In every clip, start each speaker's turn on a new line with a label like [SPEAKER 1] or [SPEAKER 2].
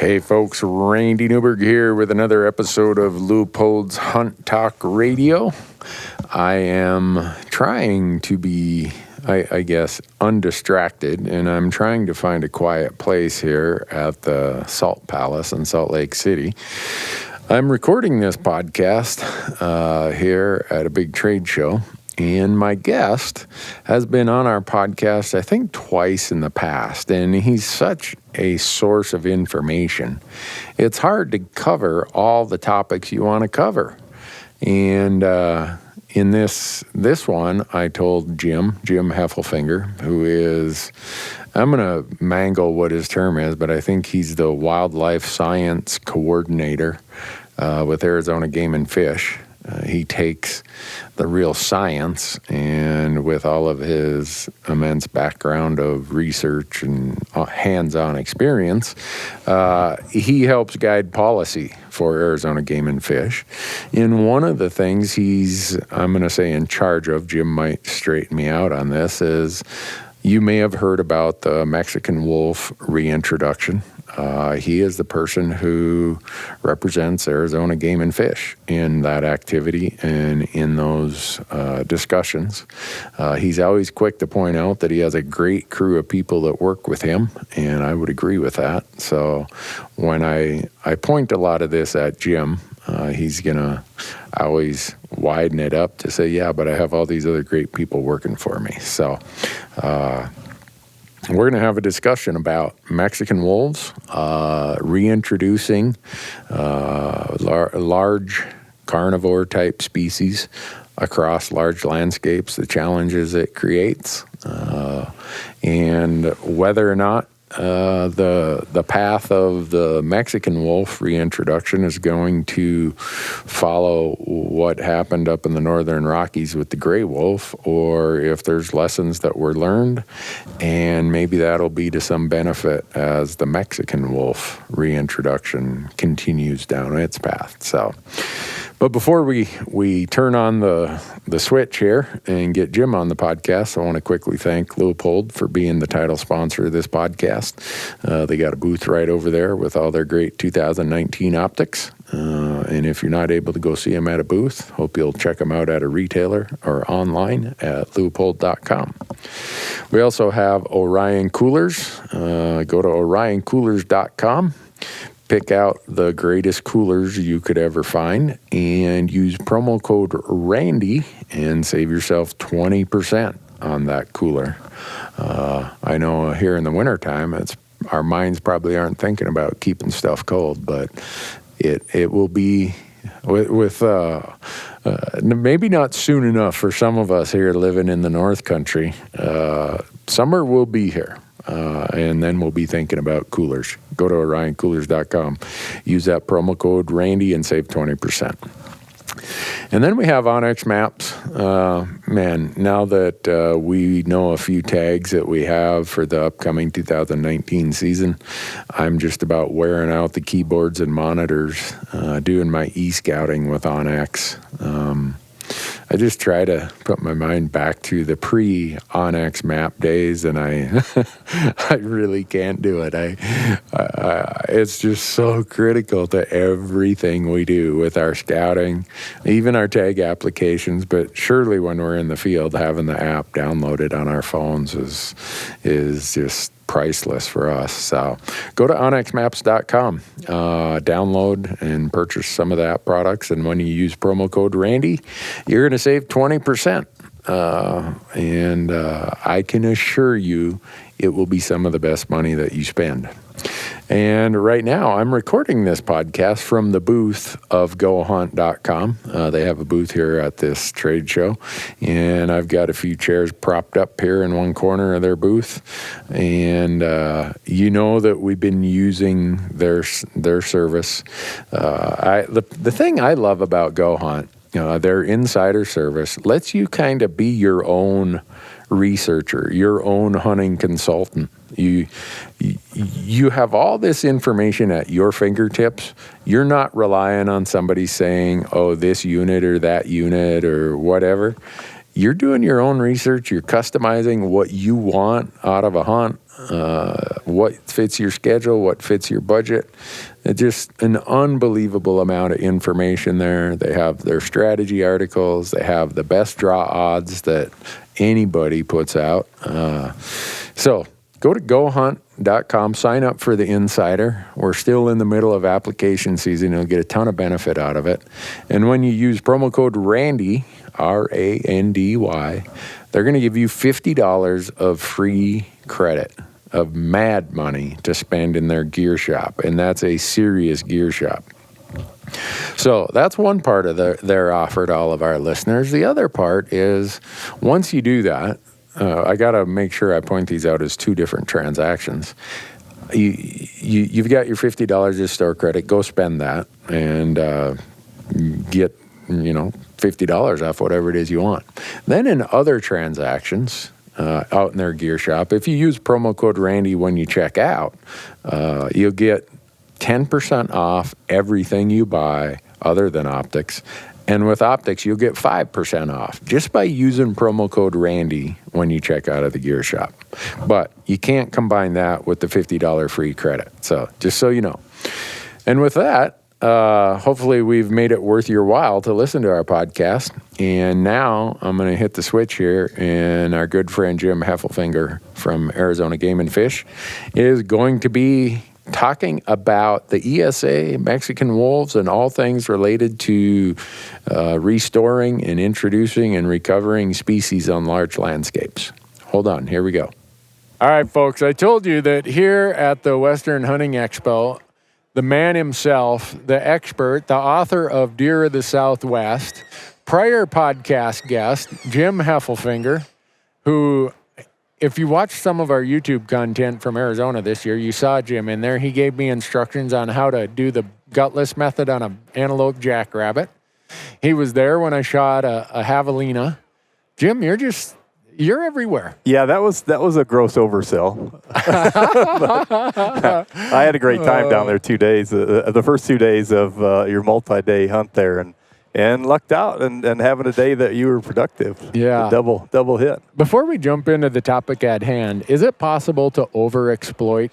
[SPEAKER 1] Hey folks, Randy Newberg here with another episode of Leupold's Hunt Talk Radio. I am trying to be, I guess, undistracted, and I'm trying to find a quiet place here at the Salt Palace in Salt Lake City. I'm recording this podcast here at a big trade show. And my guest has been on our podcast, I think, twice in the past, and he's such a source of information. It's hard to cover all the topics you want to cover. And in this one, I told Jim Heffelfinger, who is, I'm going to mangle what his term is, but I think he's the wildlife science coordinator with Arizona Game and Fish. He takes the real science, and with all of his immense background of research and hands-on experience, he helps guide policy for Arizona Game and Fish. And one of the things he's, I'm going to say, in charge of, Jim might straighten me out on this, is you may have heard about the Mexican wolf reintroduction. He is the person who represents Arizona Game and Fish in that activity and in those discussions. He's always quick to point out that he has a great crew of people that work with him, and I would agree with that. So when I point a lot of this at Jim, he's going to always widen it up to say, yeah, but I have all these other great people working for me. So we're going to have a discussion about Mexican wolves, reintroducing large carnivore-type species across large landscapes, the challenges it creates, and whether or not the path of the Mexican wolf reintroduction is going to follow what happened up in the Northern Rockies with the gray wolf, or if there's lessons that were learned, and maybe that'll be to some benefit as the Mexican wolf reintroduction continues down its path. So, but before we turn on the switch here and get Jim on the podcast, I want to quickly thank Leupold for being the title sponsor of this podcast. They got a booth right over there with all their great 2019 optics. And if you're not able to go see them at a booth, hope you'll check them out at a retailer or online at leupold.com. We also have Orion Coolers. Go to orioncoolers.com. Pick out the greatest coolers you could ever find and use promo code RANDY and save yourself 20% on that cooler. I know here in the wintertime, our minds probably aren't thinking about keeping stuff cold, but it will be with maybe not soon enough for some of us here living in the North Country. Summer will be here. And then we'll be thinking about coolers. Go to orioncoolers.com. Use that promo code RANDY and save 20%. And then we have onX Maps. Man, now that we know a few tags that we have for the upcoming 2019 season, I'm just about wearing out the keyboards and monitors, doing my e-scouting with onX. I just try to put my mind back to the pre-onX map days, and I really can't do it. It's just so critical to everything we do with our scouting, even our tag applications, but surely when we're in the field, having the app downloaded on our phones is just priceless for us. So go to onxmaps.com, download and purchase some of the app products, and when you use promo code RANDY, you're going to save 20%. And I can assure you it will be some of the best money that you spend. And right now, I'm recording this podcast from the booth of GoHunt.com. They have a booth here at this trade show, and I've got a few chairs propped up here in one corner of their booth. And you know that we've been using their service. The thing I love about GoHunt, their insider service lets you kind of be your own researcher, your own hunting consultant. You have all this information at your fingertips. You're not relying on somebody saying, oh, this unit or that unit or whatever. You're doing your own research. You're customizing what you want out of a hunt. what fits your schedule, what fits your budget. It's just an unbelievable amount of information there. They have their strategy articles. They have the best draw odds that anybody puts out. So go to gohunt.com, sign up for the Insider. We're still in the middle of application season. You'll get a ton of benefit out of it. And when you use promo code RANDY, RANDY, they're going to give you $50 of free credit, of mad money to spend in their gear shop. And that's a serious gear shop. So that's one part of their offer to all of our listeners. The other part is once you do that, I got to make sure I point these out as two different transactions. You've got your $50 of store credit. Go spend that and get, $50 off whatever it is you want. Then in other transactions out in their gear shop, if you use promo code Randy when you check out, you'll get 10% off everything you buy other than optics. And with optics, you'll get 5% off just by using promo code Randy when you check out of the gear shop. But you can't combine that with the $50 free credit. So just so you know. And with that, hopefully we've made it worth your while to listen to our podcast. And now I'm going to hit the switch here, and our good friend Jim Heffelfinger from Arizona Game and Fish is going to be talking about the ESA, Mexican wolves, and all things related to restoring and introducing and recovering species on large landscapes. Hold on, here we go. All right, folks, I told you that here at the Western Hunting Expo, the man himself, the expert, the author of Deer of the Southwest, prior podcast guest, Jim Heffelfinger, who, if you watched some of our YouTube content from Arizona this year, you saw Jim in there. He gave me instructions on how to do the gutless method on an antelope jackrabbit. He was there when I shot a javelina. Jim, you're everywhere.
[SPEAKER 2] Yeah, that was a gross oversell. I had a great time down there 2 days. The first 2 days of your multi-day hunt there, and lucked out and having a day that you were productive.
[SPEAKER 1] Yeah.
[SPEAKER 2] A double hit.
[SPEAKER 1] Before we jump into the topic at hand, is it possible to overexploit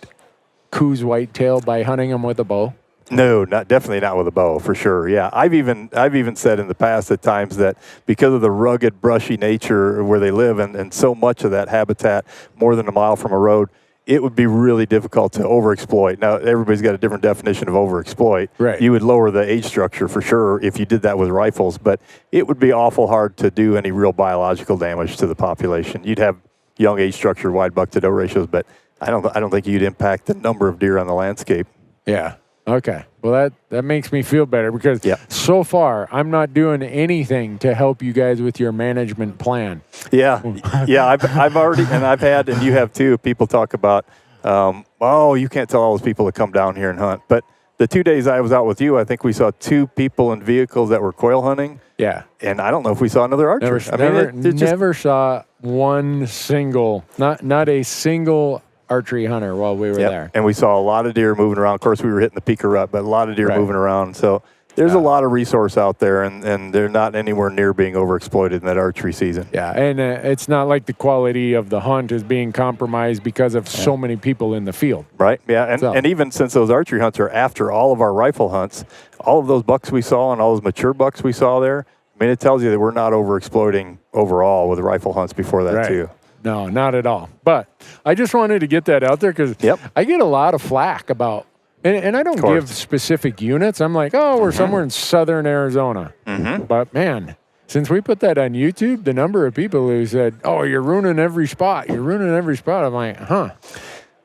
[SPEAKER 1] Cous whitetail by hunting them with a bow?
[SPEAKER 2] No, definitely not with a bow, for sure. Yeah, I've even said in the past at times that because of the rugged, brushy nature where they live and so much of that habitat more than a mile from a road, it would be really difficult to overexploit. Now, everybody's got a different definition of overexploit.
[SPEAKER 1] Right.
[SPEAKER 2] You would lower the age structure for sure if you did that with rifles, but it would be awful hard to do any real biological damage to the population. You'd have young age structure, wide buck-to-doe ratios, but I don't think you'd impact the number of deer on the landscape.
[SPEAKER 1] Yeah. Okay. Well, that makes me feel better because so far I'm not doing anything to help you guys with your management plan.
[SPEAKER 2] Yeah. I've already, and I've had, and you have too, people talk about, you can't tell all those people to come down here and hunt. But the 2 days I was out with you, I think we saw 2 people in vehicles that were quail hunting.
[SPEAKER 1] Yeah.
[SPEAKER 2] And I don't know if we saw another archer.
[SPEAKER 1] Never saw one single, not a single archery hunter while we were there.
[SPEAKER 2] And we saw a lot of deer moving around. Of course, we were hitting the Pika rut, but a lot of deer moving around. So there's a lot of resource out there, and they're not anywhere near being overexploited in that archery season.
[SPEAKER 1] Yeah, and it's not like the quality of the hunt is being compromised because of so many people in the field.
[SPEAKER 2] Right, yeah, and even since those archery hunts are after all of our rifle hunts, all of those bucks we saw and all those mature bucks we saw there, I mean, it tells you that we're not overexploiting overall with rifle hunts before that too.
[SPEAKER 1] No, not at all. But I just wanted to get that out there because I get a lot of flack about, and I don't give specific units. I'm like, we're somewhere in southern Arizona. Mm-hmm. But man, since we put that on YouTube, the number of people who said, you're ruining every spot. You're ruining every spot. I'm like,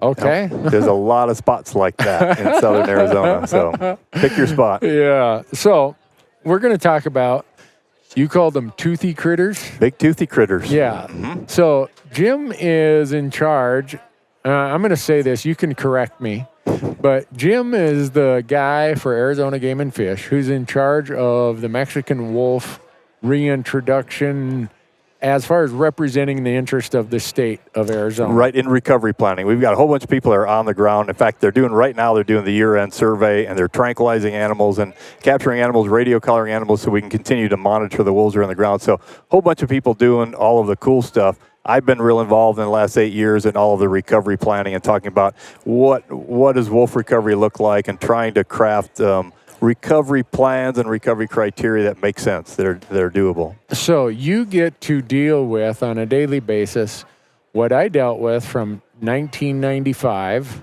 [SPEAKER 1] okay.
[SPEAKER 2] There's a lot of spots like that in southern Arizona. So pick your spot.
[SPEAKER 1] Yeah. So we're going to talk about, you call them toothy critters?
[SPEAKER 2] Big toothy critters.
[SPEAKER 1] Yeah. Mm-hmm. So Jim is in charge. I'm going to say this. You can correct me. But Jim is the guy for Arizona Game and Fish who's in charge of the Mexican wolf reintroduction as far as representing the interest of the state of Arizona.
[SPEAKER 2] Right, in recovery planning. We've got a whole bunch of people that are on the ground. In fact, they're doing the year-end survey, and they're tranquilizing animals and capturing animals, radio collaring animals, so we can continue to monitor the wolves that are on the ground. So a whole bunch of people doing all of the cool stuff. I've been real involved in the last 8 years in all of the recovery planning and talking about what does wolf recovery look like, and trying to craft recovery plans and recovery criteria that make sense, that are doable.
[SPEAKER 1] So you get to deal with on a daily basis what I dealt with from 1995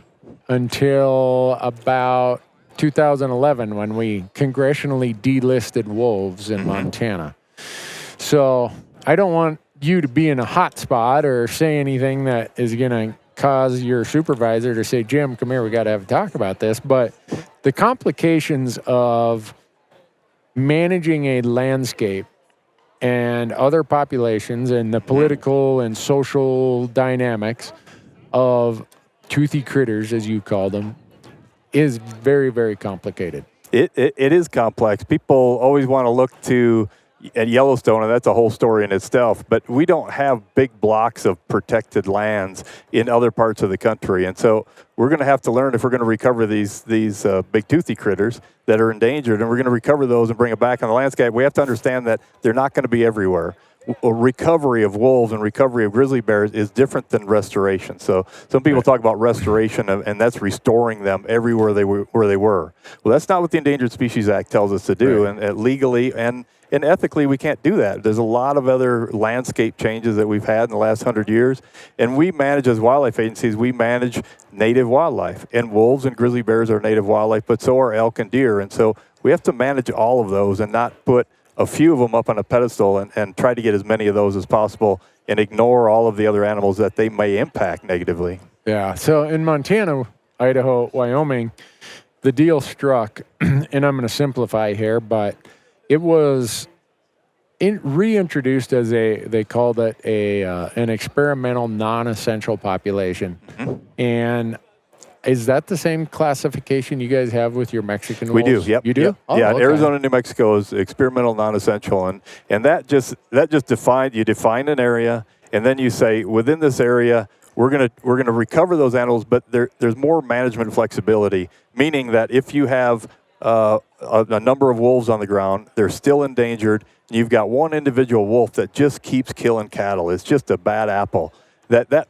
[SPEAKER 1] until about 2011 when we congressionally delisted wolves in Montana. So I don't want you to be in a hot spot or say anything that is going to cause your supervisor to say, Jim, come here, we got to have a talk about this. But the complications of managing a landscape and other populations and the political and social dynamics of toothy critters, as you call them, is very, very complicated.
[SPEAKER 2] It is complex. People always want to look to at Yellowstone, and that's a whole story in itself, but we don't have big blocks of protected lands in other parts of the country. And so we're going to have to learn, if we're going to recover these big toothy critters that are endangered, and we're going to recover those and bring them back on the landscape, we have to understand that they're not going to be everywhere. Recovery of wolves and recovery of grizzly bears is different than restoration. So some people talk about restoration, and that's restoring them everywhere where they were. Well, that's not what the Endangered Species Act tells us to do, and legally and ethically we can't do that. There's a lot of other landscape changes that we've had in the last 100 years, and we manage, as wildlife agencies, we manage native wildlife, and wolves and grizzly bears are native wildlife, but so are elk and deer, and so we have to manage all of those and not put a few of them up on a pedestal and try to get as many of those as possible and ignore all of the other animals that they may impact negatively.
[SPEAKER 1] Yeah, so in Montana, Idaho, Wyoming, the deal struck, and I'm going to simplify here, but it was reintroduced as they called it an experimental non-essential population. And is that the same classification you guys have with your Mexican wolves?
[SPEAKER 2] We do, yep.
[SPEAKER 1] You do?
[SPEAKER 2] Yep.
[SPEAKER 1] Oh,
[SPEAKER 2] yeah,
[SPEAKER 1] okay.
[SPEAKER 2] Arizona, New Mexico is experimental non-essential, and that just define an area, and then you say, within this area, we're gonna recover those animals, but there's more management flexibility, meaning that if you have a number of wolves on the ground, they're still endangered, and you've got one individual wolf that just keeps killing cattle. It's just a bad apple. That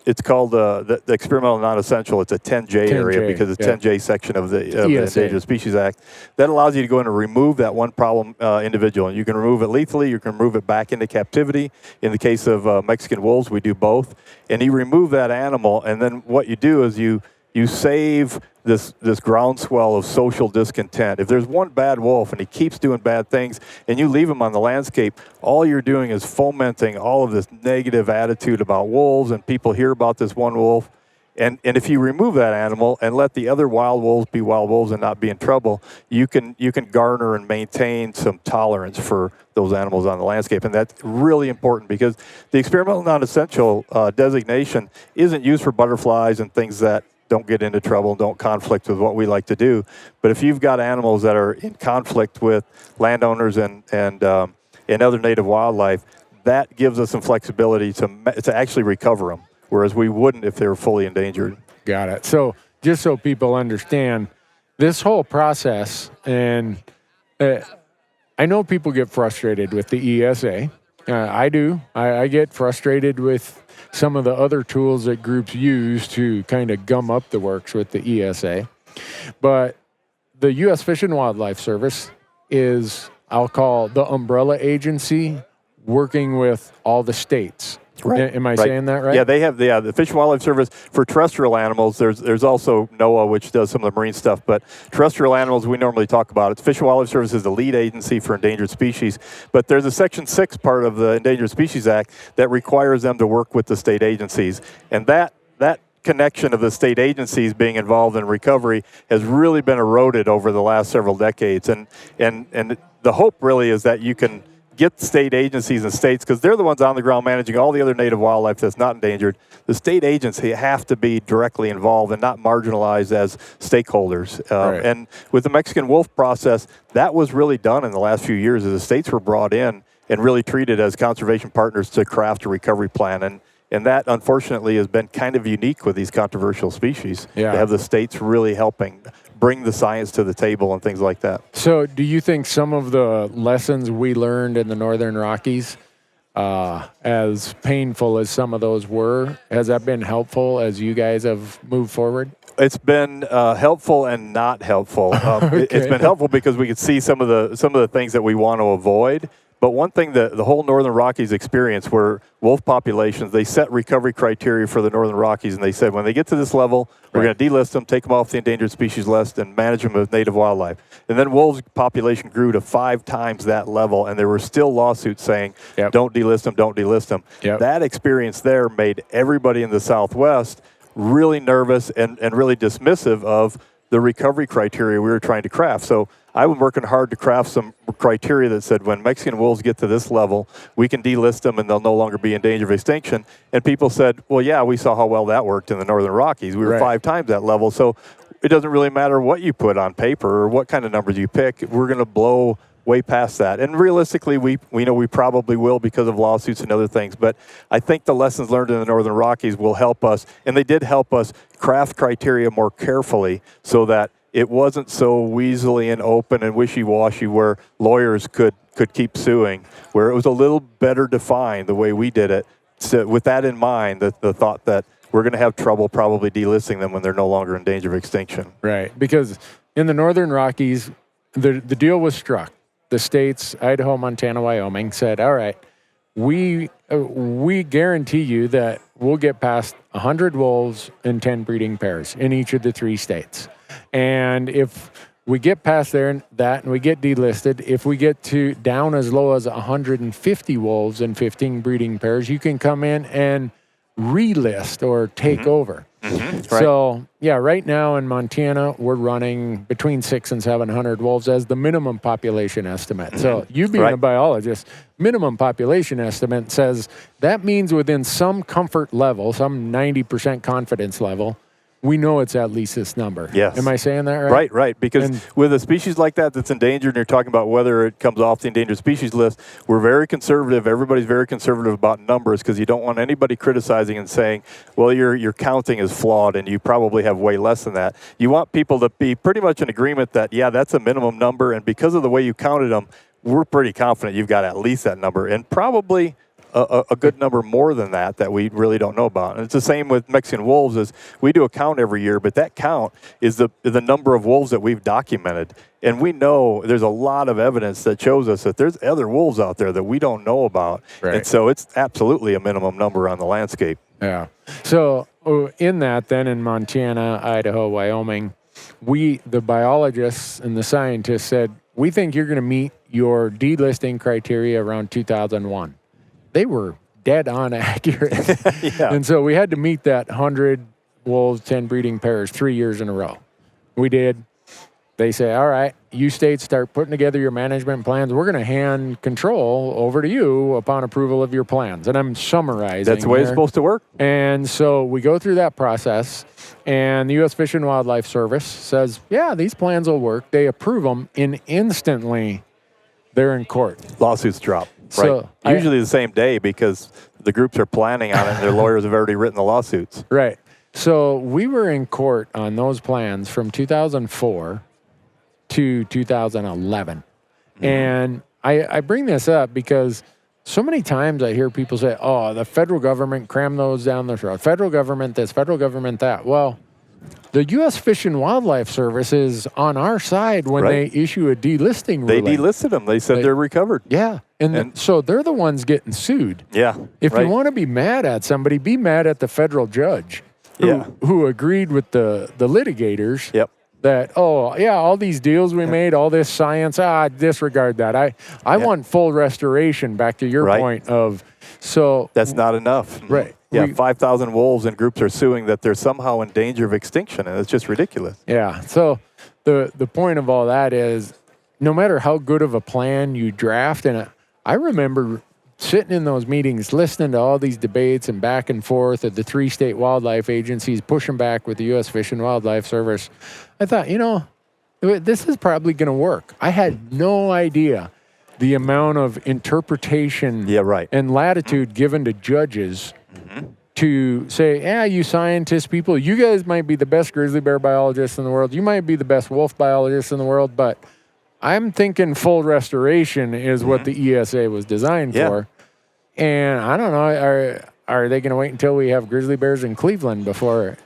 [SPEAKER 2] it's called the experimental non-essential. It's a 10J area because it's 10J section of the Endangered Species Act. That allows you to go in and remove that one problem individual. And you can remove it lethally. You can remove it back into captivity. In the case of Mexican wolves, we do both. And you remove that animal, and then what you do is you save this groundswell of social discontent. If there's one bad wolf and he keeps doing bad things and you leave him on the landscape, all you're doing is fomenting all of this negative attitude about wolves, and people hear about this one wolf. And if you remove that animal and let the other wild wolves be wild wolves and not be in trouble, you can garner and maintain some tolerance for those animals on the landscape. And that's really important because the experimental non-essential designation isn't used for butterflies and things that don't get into trouble, don't conflict with what we like to do. But if you've got animals that are in conflict with landowners and other native wildlife, that gives us some flexibility to actually recover them, whereas we wouldn't if they were fully endangered.
[SPEAKER 1] Got it. So just so people understand, this whole process, and I know people get frustrated with the ESA. I do. I get frustrated with some of the other tools that groups use to kind of gum up the works with the ESA. But the U.S. Fish and Wildlife Service is, I'll call, the umbrella agency working with all the states.
[SPEAKER 2] Right.
[SPEAKER 1] Am I saying that right?
[SPEAKER 2] Yeah, they have the Fish and Wildlife Service for terrestrial animals. There's also NOAA, which does some of the marine stuff. But terrestrial animals, we normally talk about it. Fish and Wildlife Service is the lead agency for endangered species. But there's a Section 6 part of the Endangered Species Act that requires them to work with the state agencies. And that connection of the state agencies being involved in recovery has really been eroded over the last several decades. And the hope really is that you can get state agencies and states, because they're the ones on the ground managing all the other native wildlife that's not endangered. The state agency have to be directly involved and not marginalized as stakeholders.
[SPEAKER 1] Right.
[SPEAKER 2] And with the Mexican wolf process, that was really done in the last few years as the states were brought in and really treated as conservation partners to craft a recovery plan. And that, unfortunately, has been kind of unique with these controversial species.
[SPEAKER 1] Yeah.
[SPEAKER 2] To have the states really helping bring the science to the table and things like that.
[SPEAKER 1] So do you think some of the lessons we learned in the Northern Rockies as painful as some of those were. Has that been helpful as you guys have moved forward?
[SPEAKER 2] It's been helpful and not helpful. It's been helpful because we could see some of the things that we want to avoid. But one thing that the whole Northern Rockies experience were wolf populations. They set recovery criteria for the Northern Rockies, and they said when they get to this level, we're going to delist them, take them off the endangered species list, and manage them with native wildlife. And then wolves population grew to 5 times that level, and there were still lawsuits saying, don't delist them, don't delist them. That experience there made everybody in the Southwest really nervous and really dismissive of the recovery criteria we were trying to craft. So I was working hard to craft some criteria that said when Mexican wolves get to this level, we can delist them and they'll no longer be in danger of extinction. And people said, well, yeah, we saw how well that worked in the Northern Rockies. We were 5 times that level. So it doesn't really matter what you put on paper or what kind of numbers you pick. We're going to blow way past that. And realistically, we know we probably will because of lawsuits and other things. But I think the lessons learned in the Northern Rockies will help us, and they did help us craft criteria more carefully so that it wasn't so weaselly and open and wishy-washy where lawyers could keep suing, where it was a little better defined the way we did it. So with that in mind, the thought that we're going to have trouble probably delisting them when they're no longer in danger of extinction.
[SPEAKER 1] Right, because in the Northern Rockies, the deal was struck. The states, Idaho, Montana, Wyoming, said, all right, we guarantee you that we'll get past 100 wolves and 10 breeding pairs in each of the 3 states. And if we get past there and we get delisted, if we get to down as low as 150 wolves and 15 breeding pairs, you can come in and relist or take over. So, right now in Montana, we're running between 600 and 700 wolves as the minimum population estimate. So you being a biologist, minimum population estimate says that means within some comfort level, some 90% confidence level, we know it's at least this number.
[SPEAKER 2] Yes.
[SPEAKER 1] Am I saying that right?
[SPEAKER 2] Right. Because with a species like that that's endangered, and you're talking about whether it comes off the endangered species list, we're very conservative. Everybody's very conservative about numbers because you don't want anybody criticizing and saying, well, your counting is flawed and you probably have way less than that. You want people to be pretty much in agreement that, that's a minimum number, and because of the way you counted them, we're pretty confident you've got at least that number, and probably a good number more than that we really don't know about. And it's the same with Mexican wolves. Is we do a count every year, but that count is the number of wolves that we've documented. And we know there's a lot of evidence that shows us that there's other wolves out there that we don't know about. And so it's absolutely a minimum number on the landscape.
[SPEAKER 1] Yeah. So in that then in Montana, Idaho, Wyoming, the biologists and the scientists said, we think you're going to meet your delisting criteria around 2001. They were dead on accurate. And so we had to meet that 100 wolves, 10 breeding pairs 3 years in a row. We did. They say, all right, you states start putting together your management plans. We're going to hand control over to you upon approval of your plans. And I'm summarizing.
[SPEAKER 2] That's the way it's supposed to work.
[SPEAKER 1] And so we go through that process, and the U.S. Fish and Wildlife Service says, these plans will work. They approve them, and instantly they're in court.
[SPEAKER 2] Lawsuits drop.
[SPEAKER 1] So
[SPEAKER 2] usually the same day because the groups are planning on it and their lawyers have already written the lawsuits.
[SPEAKER 1] Right. So we were in court on those plans from 2004 to 2011. And I bring this up because so many times I hear people say, the federal government crammed those down their throat. Federal government this, federal government that. Well, the U.S. Fish and Wildlife Service is on our side when they issue a delisting ruling.
[SPEAKER 2] They delisted them. They said they're recovered.
[SPEAKER 1] Yeah. And so they're the ones getting sued.
[SPEAKER 2] Yeah.
[SPEAKER 1] If you want to be mad at somebody, be mad at the federal judge who agreed with the litigators that, all these deals we made, all this science, disregard that. I want full restoration, back to your point of, so.
[SPEAKER 2] That's not enough.
[SPEAKER 1] Right.
[SPEAKER 2] Yeah, 5,000 wolves and groups are suing that they're somehow in danger of extinction, and it's just ridiculous.
[SPEAKER 1] Yeah. So the point of all that is no matter how good of a plan you draft, and I remember sitting in those meetings listening to all these debates and back and forth of the 3 state wildlife agencies pushing back with the U.S. Fish and Wildlife Service. I thought, this is probably going to work. I had no idea the amount of interpretation and latitude given to judges to say, you scientist people, you guys might be the best grizzly bear biologists in the world. You might be the best wolf biologists in the world, but I'm thinking full restoration is what the ESA was designed for. And I don't know, are they going to wait until we have grizzly bears in Cleveland before?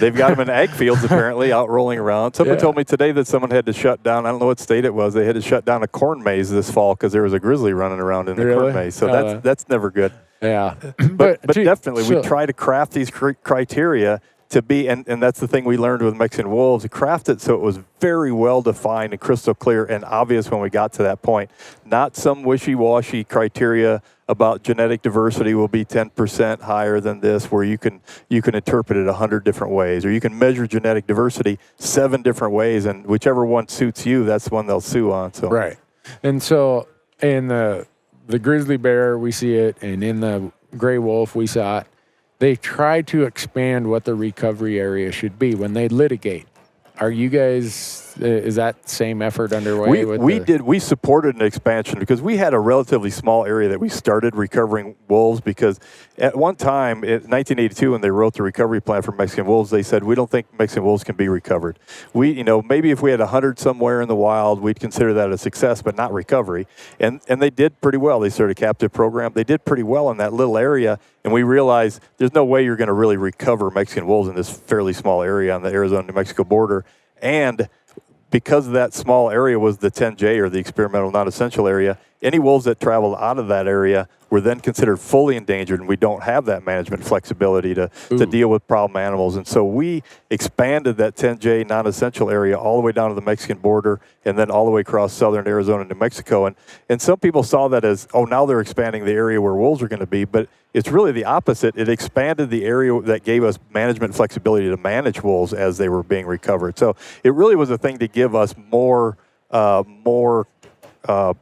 [SPEAKER 2] They've got them in ag fields apparently, out rolling around. Someone told me today that someone had to shut down, I don't know what state it was, they had to shut down a corn maze this fall because there was a grizzly running around in the corn maze. So that's never good.
[SPEAKER 1] Yeah.
[SPEAKER 2] But definitely, we try to craft these criteria to be, and that's the thing we learned with Mexican wolves, to craft it so it was very well defined and crystal clear and obvious when we got to that point. Not some wishy-washy criteria about genetic diversity will be 10% higher than this, where you can interpret it 100 different ways, or you can measure genetic diversity 7 different ways, and whichever one suits you, that's the one they'll sue on. So
[SPEAKER 1] right. And so in the grizzly bear, we see it, and in the gray wolf, we saw it. They try to expand what the recovery area should be when they litigate. Are you guys, is that same effort underway?
[SPEAKER 2] We supported an expansion because we had a relatively small area that we started recovering wolves, because at one time in 1982 when they wrote the recovery plan for Mexican wolves, they said, we don't think Mexican wolves can be recovered. Maybe if we had 100 somewhere in the wild, we'd consider that a success, but not recovery. And they did pretty well. They started a captive program. They did pretty well in that little area. And we realized there's no way you're going to really recover Mexican wolves in this fairly small area on the Arizona-New Mexico border. And because that small area was the 10J, or the experimental non-essential area, any wolves that traveled out of that area were then considered fully endangered, and we don't have that management flexibility to deal with problem animals. And so we expanded that 10J non-essential area all the way down to the Mexican border, and then all the way across southern Arizona, New Mexico. And some people saw that as, oh, now they're expanding the area where wolves are going to be, but it's really the opposite. It expanded the area that gave us management flexibility to manage wolves as they were being recovered. So it really was a thing to give us more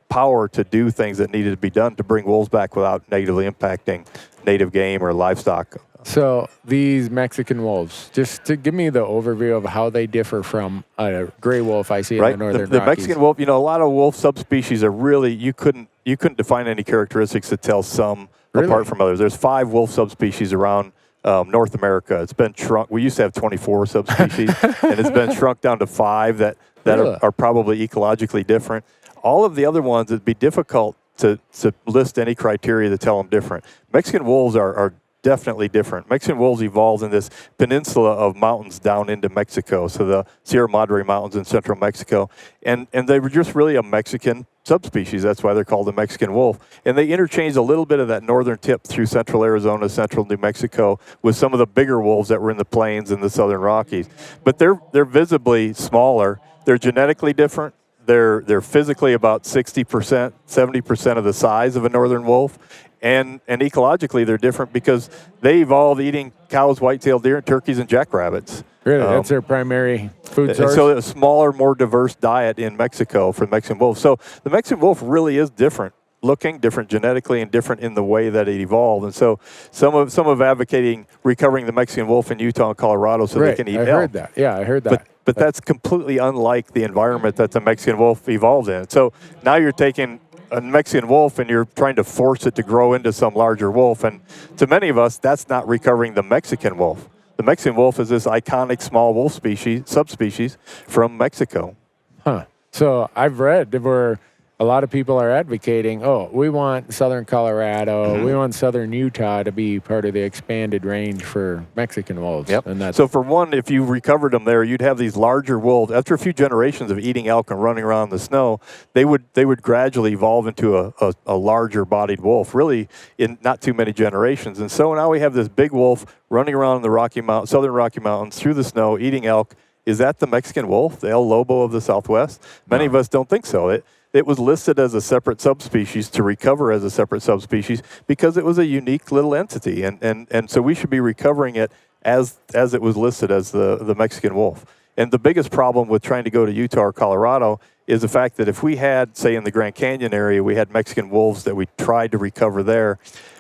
[SPEAKER 2] power to do things that needed to be done to bring wolves back without negatively impacting native game or livestock.
[SPEAKER 1] So these Mexican wolves, just to give me the overview of how they differ from a gray wolf I see in the Northern Rockies.
[SPEAKER 2] The Mexican wolf, a lot of wolf subspecies are really, you couldn't define any characteristics that tell some apart from others. There's 5 wolf subspecies around North America. It's been shrunk. We used to have 24 subspecies, and it's been shrunk down to 5 that are probably ecologically different. All of the other ones, it'd be difficult to list any criteria to tell them different. Mexican wolves are definitely different. Mexican wolves evolved in this peninsula of mountains down into Mexico, so the Sierra Madre Mountains in central Mexico. And they were just really a Mexican subspecies. That's why they're called the Mexican wolf. And they interchanged a little bit of that northern tip through central Arizona, central New Mexico, with some of the bigger wolves that were in the plains in the Southern Rockies. But they're visibly smaller. They're genetically different. They're physically about 60%, 70% of the size of a northern wolf. And ecologically, they're different because they evolved eating cows, whitetail deer, turkeys, and jackrabbits.
[SPEAKER 1] Really? That's their primary food source?
[SPEAKER 2] So a smaller, more diverse diet in Mexico for the Mexican wolf. So the Mexican wolf really is different looking, different genetically, and different in the way that it evolved. And so some of advocating recovering the Mexican wolf in Utah and Colorado so they can eat elk.
[SPEAKER 1] I heard that. Yeah, I heard that.
[SPEAKER 2] But that's completely unlike the environment that the Mexican wolf evolved in. So now you're taking a Mexican wolf and you're trying to force it to grow into some larger wolf. And to many of us, that's not recovering the Mexican wolf. The Mexican wolf is this iconic small wolf subspecies from Mexico.
[SPEAKER 1] Huh. So I've read where a lot of people are advocating, we want southern Colorado, we want southern Utah to be part of the expanded range for Mexican wolves.
[SPEAKER 2] Yep.
[SPEAKER 1] And
[SPEAKER 2] so for one, if you recovered them there, you'd have these larger wolves. After a few generations of eating elk and running around in the snow, they would gradually evolve into a larger bodied wolf, really in not too many generations. And so now we have this big wolf running around in the southern Rocky Mountains through the snow, eating elk. Is that the Mexican wolf, the El Lobo of the Southwest? Many of us don't think so. It was listed as a separate subspecies to recover as a separate subspecies because it was a unique little entity. And so we should be recovering it as it was listed as the Mexican wolf. And the biggest problem with trying to go to Utah or Colorado is the fact that if we had, say in the Grand Canyon area, we had Mexican wolves that we tried to recover there,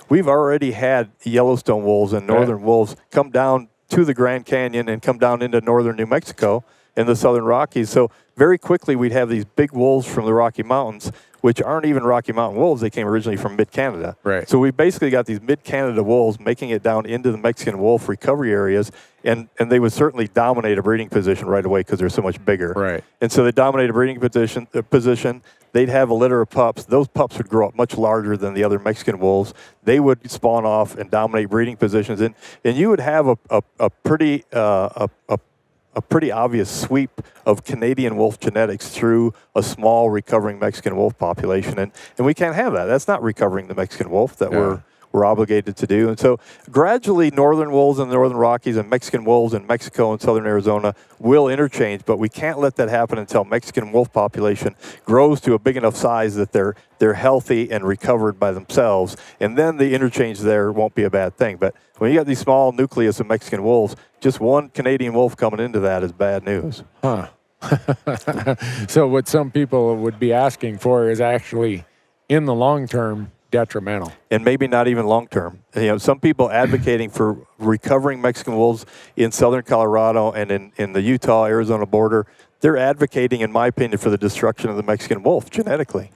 [SPEAKER 2] we've already had Yellowstone wolves and northern wolves come down to the Grand Canyon and come down into northern New Mexico in the Southern Rockies. So very quickly we'd have these big wolves from the Rocky Mountains, which aren't even Rocky Mountain wolves. They came originally from mid-Canada.
[SPEAKER 1] Right.
[SPEAKER 2] So we basically got these mid-Canada wolves making it down into the Mexican wolf recovery areas, and they would certainly dominate a breeding position right away because they're so much bigger.
[SPEAKER 1] Right.
[SPEAKER 2] And so they dominate a breeding position. they'd have a litter of pups. Those pups would grow up much larger than the other Mexican wolves. They would spawn off and dominate breeding positions, and you would have a pretty obvious sweep of Canadian wolf genetics through a small recovering Mexican wolf population, and we can't have that. That's not recovering the Mexican wolf that we're obligated to do. And so gradually northern wolves in the Northern Rockies and Mexican wolves in Mexico and southern Arizona will interchange, but we can't let that happen until Mexican wolf population grows to a big enough size that they're healthy and recovered by themselves, and then the interchange there won't be a bad thing. But when you got these small nucleus of Mexican wolves, just one Canadian wolf coming into that is bad news.
[SPEAKER 1] Huh. So what some people would be asking for is actually, in the long term, detrimental.
[SPEAKER 2] And maybe not even long term. Some people advocating for recovering Mexican wolves in southern Colorado and in the Utah-Arizona border, they're advocating, in my opinion, for the destruction of the Mexican wolf genetically.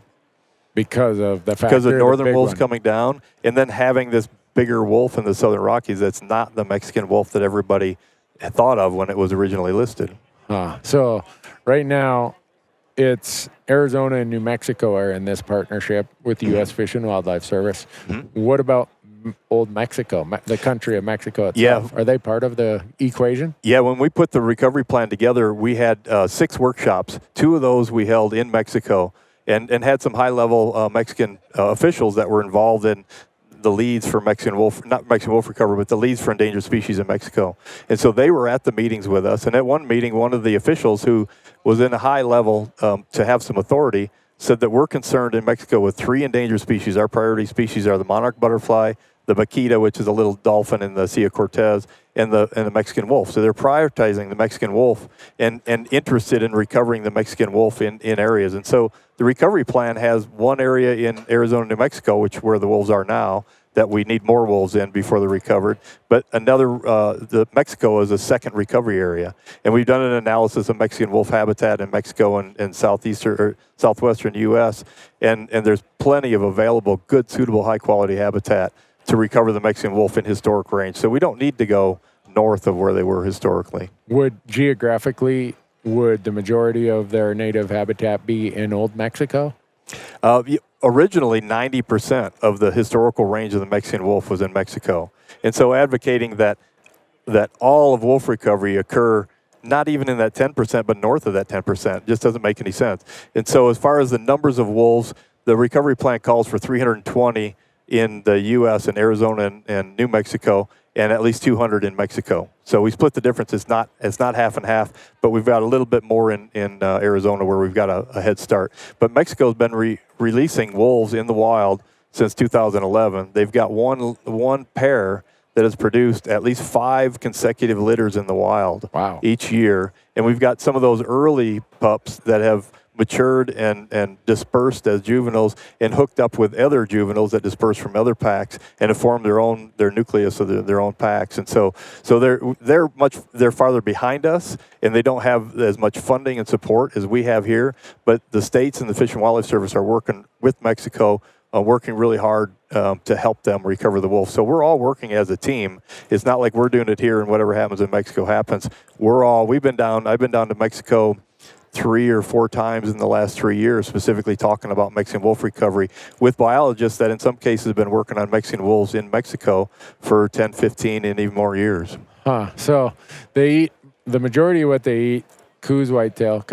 [SPEAKER 1] Because of the fact
[SPEAKER 2] because of northern wolves
[SPEAKER 1] one
[SPEAKER 2] coming down, and then having this bigger wolf in the Southern Rockies that's not the Mexican wolf that everybody had thought of when it was originally listed.
[SPEAKER 1] So right now, it's Arizona and New Mexico are in this partnership with the U.S. Fish and Wildlife Service. What about old Mexico, the country of Mexico itself?
[SPEAKER 2] Yeah.
[SPEAKER 1] Are they part of the equation?
[SPEAKER 2] Yeah, when we put the recovery plan together, we had 6 workshops. 2 of those we held in Mexico and had some high-level Mexican officials that were involved in the leads for Mexican wolf, not Mexican wolf recovery, but the leads for endangered species in Mexico. And so they were at the meetings with us. And at one meeting, one of the officials who was in a high level to have some authority said that we're concerned in Mexico with 3 endangered species. Our priority species are the monarch butterfly, the vaquita, which is a little dolphin in the Sea of Cortez, and the Mexican wolf. So they're prioritizing the Mexican wolf and interested in recovering the Mexican wolf in areas. And so the recovery plan has one area in Arizona, New Mexico, where the wolves are now, that we need more wolves in before they're recovered. But another, the Mexico is a second recovery area. And we've done an analysis of Mexican wolf habitat in Mexico and southwestern U.S. And there's plenty of available, good, suitable, high-quality habitat to recover the Mexican wolf in historic range. So we don't need to go north of where they were historically.
[SPEAKER 1] Would the majority of their native habitat be in old Mexico?
[SPEAKER 2] Originally, 90% of the historical range of the Mexican wolf was in Mexico. And so advocating that all of wolf recovery occur not even in that 10%, but north of that 10%, just doesn't make any sense. And so as far as the numbers of wolves, the recovery plan calls for 320 in the U.S. and Arizona and New Mexico, and at least 200 in Mexico. So we split the difference. It's not half and half, but we've got a little bit more in Arizona where we've got a head start. But Mexico's been releasing wolves in the wild since 2011. They've got one pair that has produced at least 5 consecutive litters in the wild each year. And we've got some of those early pups that have matured and dispersed as juveniles and hooked up with other juveniles that dispersed from other packs and have formed their nucleus of their own packs. And so they're farther behind us, and they don't have as much funding and support as we have here. But the states and the Fish and Wildlife Service are working with Mexico, working really hard to help them recover the wolf. So we're all working as a team. It's not like we're doing it here and whatever happens in Mexico happens. I've been down to Mexico 3 or 4 times in the last 3 years, specifically talking about Mexican wolf recovery with biologists that in some cases have been working on Mexican wolves in Mexico for 10, 15, and even more years.
[SPEAKER 1] So they eat, the majority of what they eat, Cous whitetail,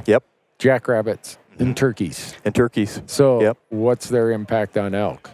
[SPEAKER 2] Yep.
[SPEAKER 1] jackrabbits, and turkeys.
[SPEAKER 2] So
[SPEAKER 1] what's their impact on elk?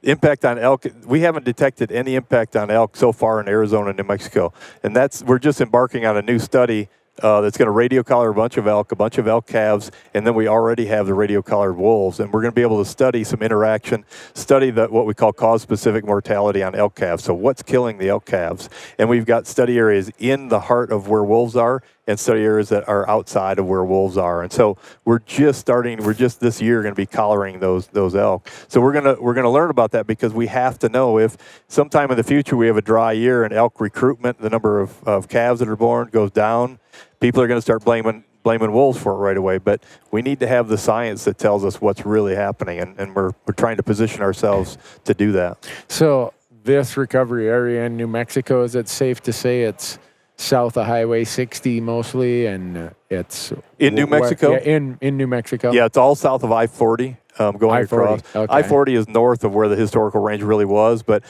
[SPEAKER 2] Impact on elk, we haven't detected any impact on elk so far in Arizona and New Mexico. And we're just embarking on a new study that's going to radio collar a bunch of elk calves, and then we already have the radio collared wolves, and we're going to be able to study some interaction, study what we call cause-specific mortality on elk calves. So what's killing the elk calves? And we've got study areas in the heart of where wolves are, and study areas that are outside of where wolves are. And so we're just this year going to be collaring those elk. So we're going to learn about that, because we have to know if sometime in the future we have a dry year and elk recruitment, the number of calves that are born goes down, people are going to start blaming wolves for it right away. But we need to have the science that tells us what's really happening, and we're trying to position ourselves to do that.
[SPEAKER 1] So this recovery area in New Mexico, is it safe to say it's south of Highway 60 mostly, and It's
[SPEAKER 2] In New Mexico?
[SPEAKER 1] Yeah, in New Mexico.
[SPEAKER 2] Yeah, it's all south of I-40 going
[SPEAKER 1] I-40,
[SPEAKER 2] across.
[SPEAKER 1] okay.
[SPEAKER 2] I-40 is north of where the historical range really was, but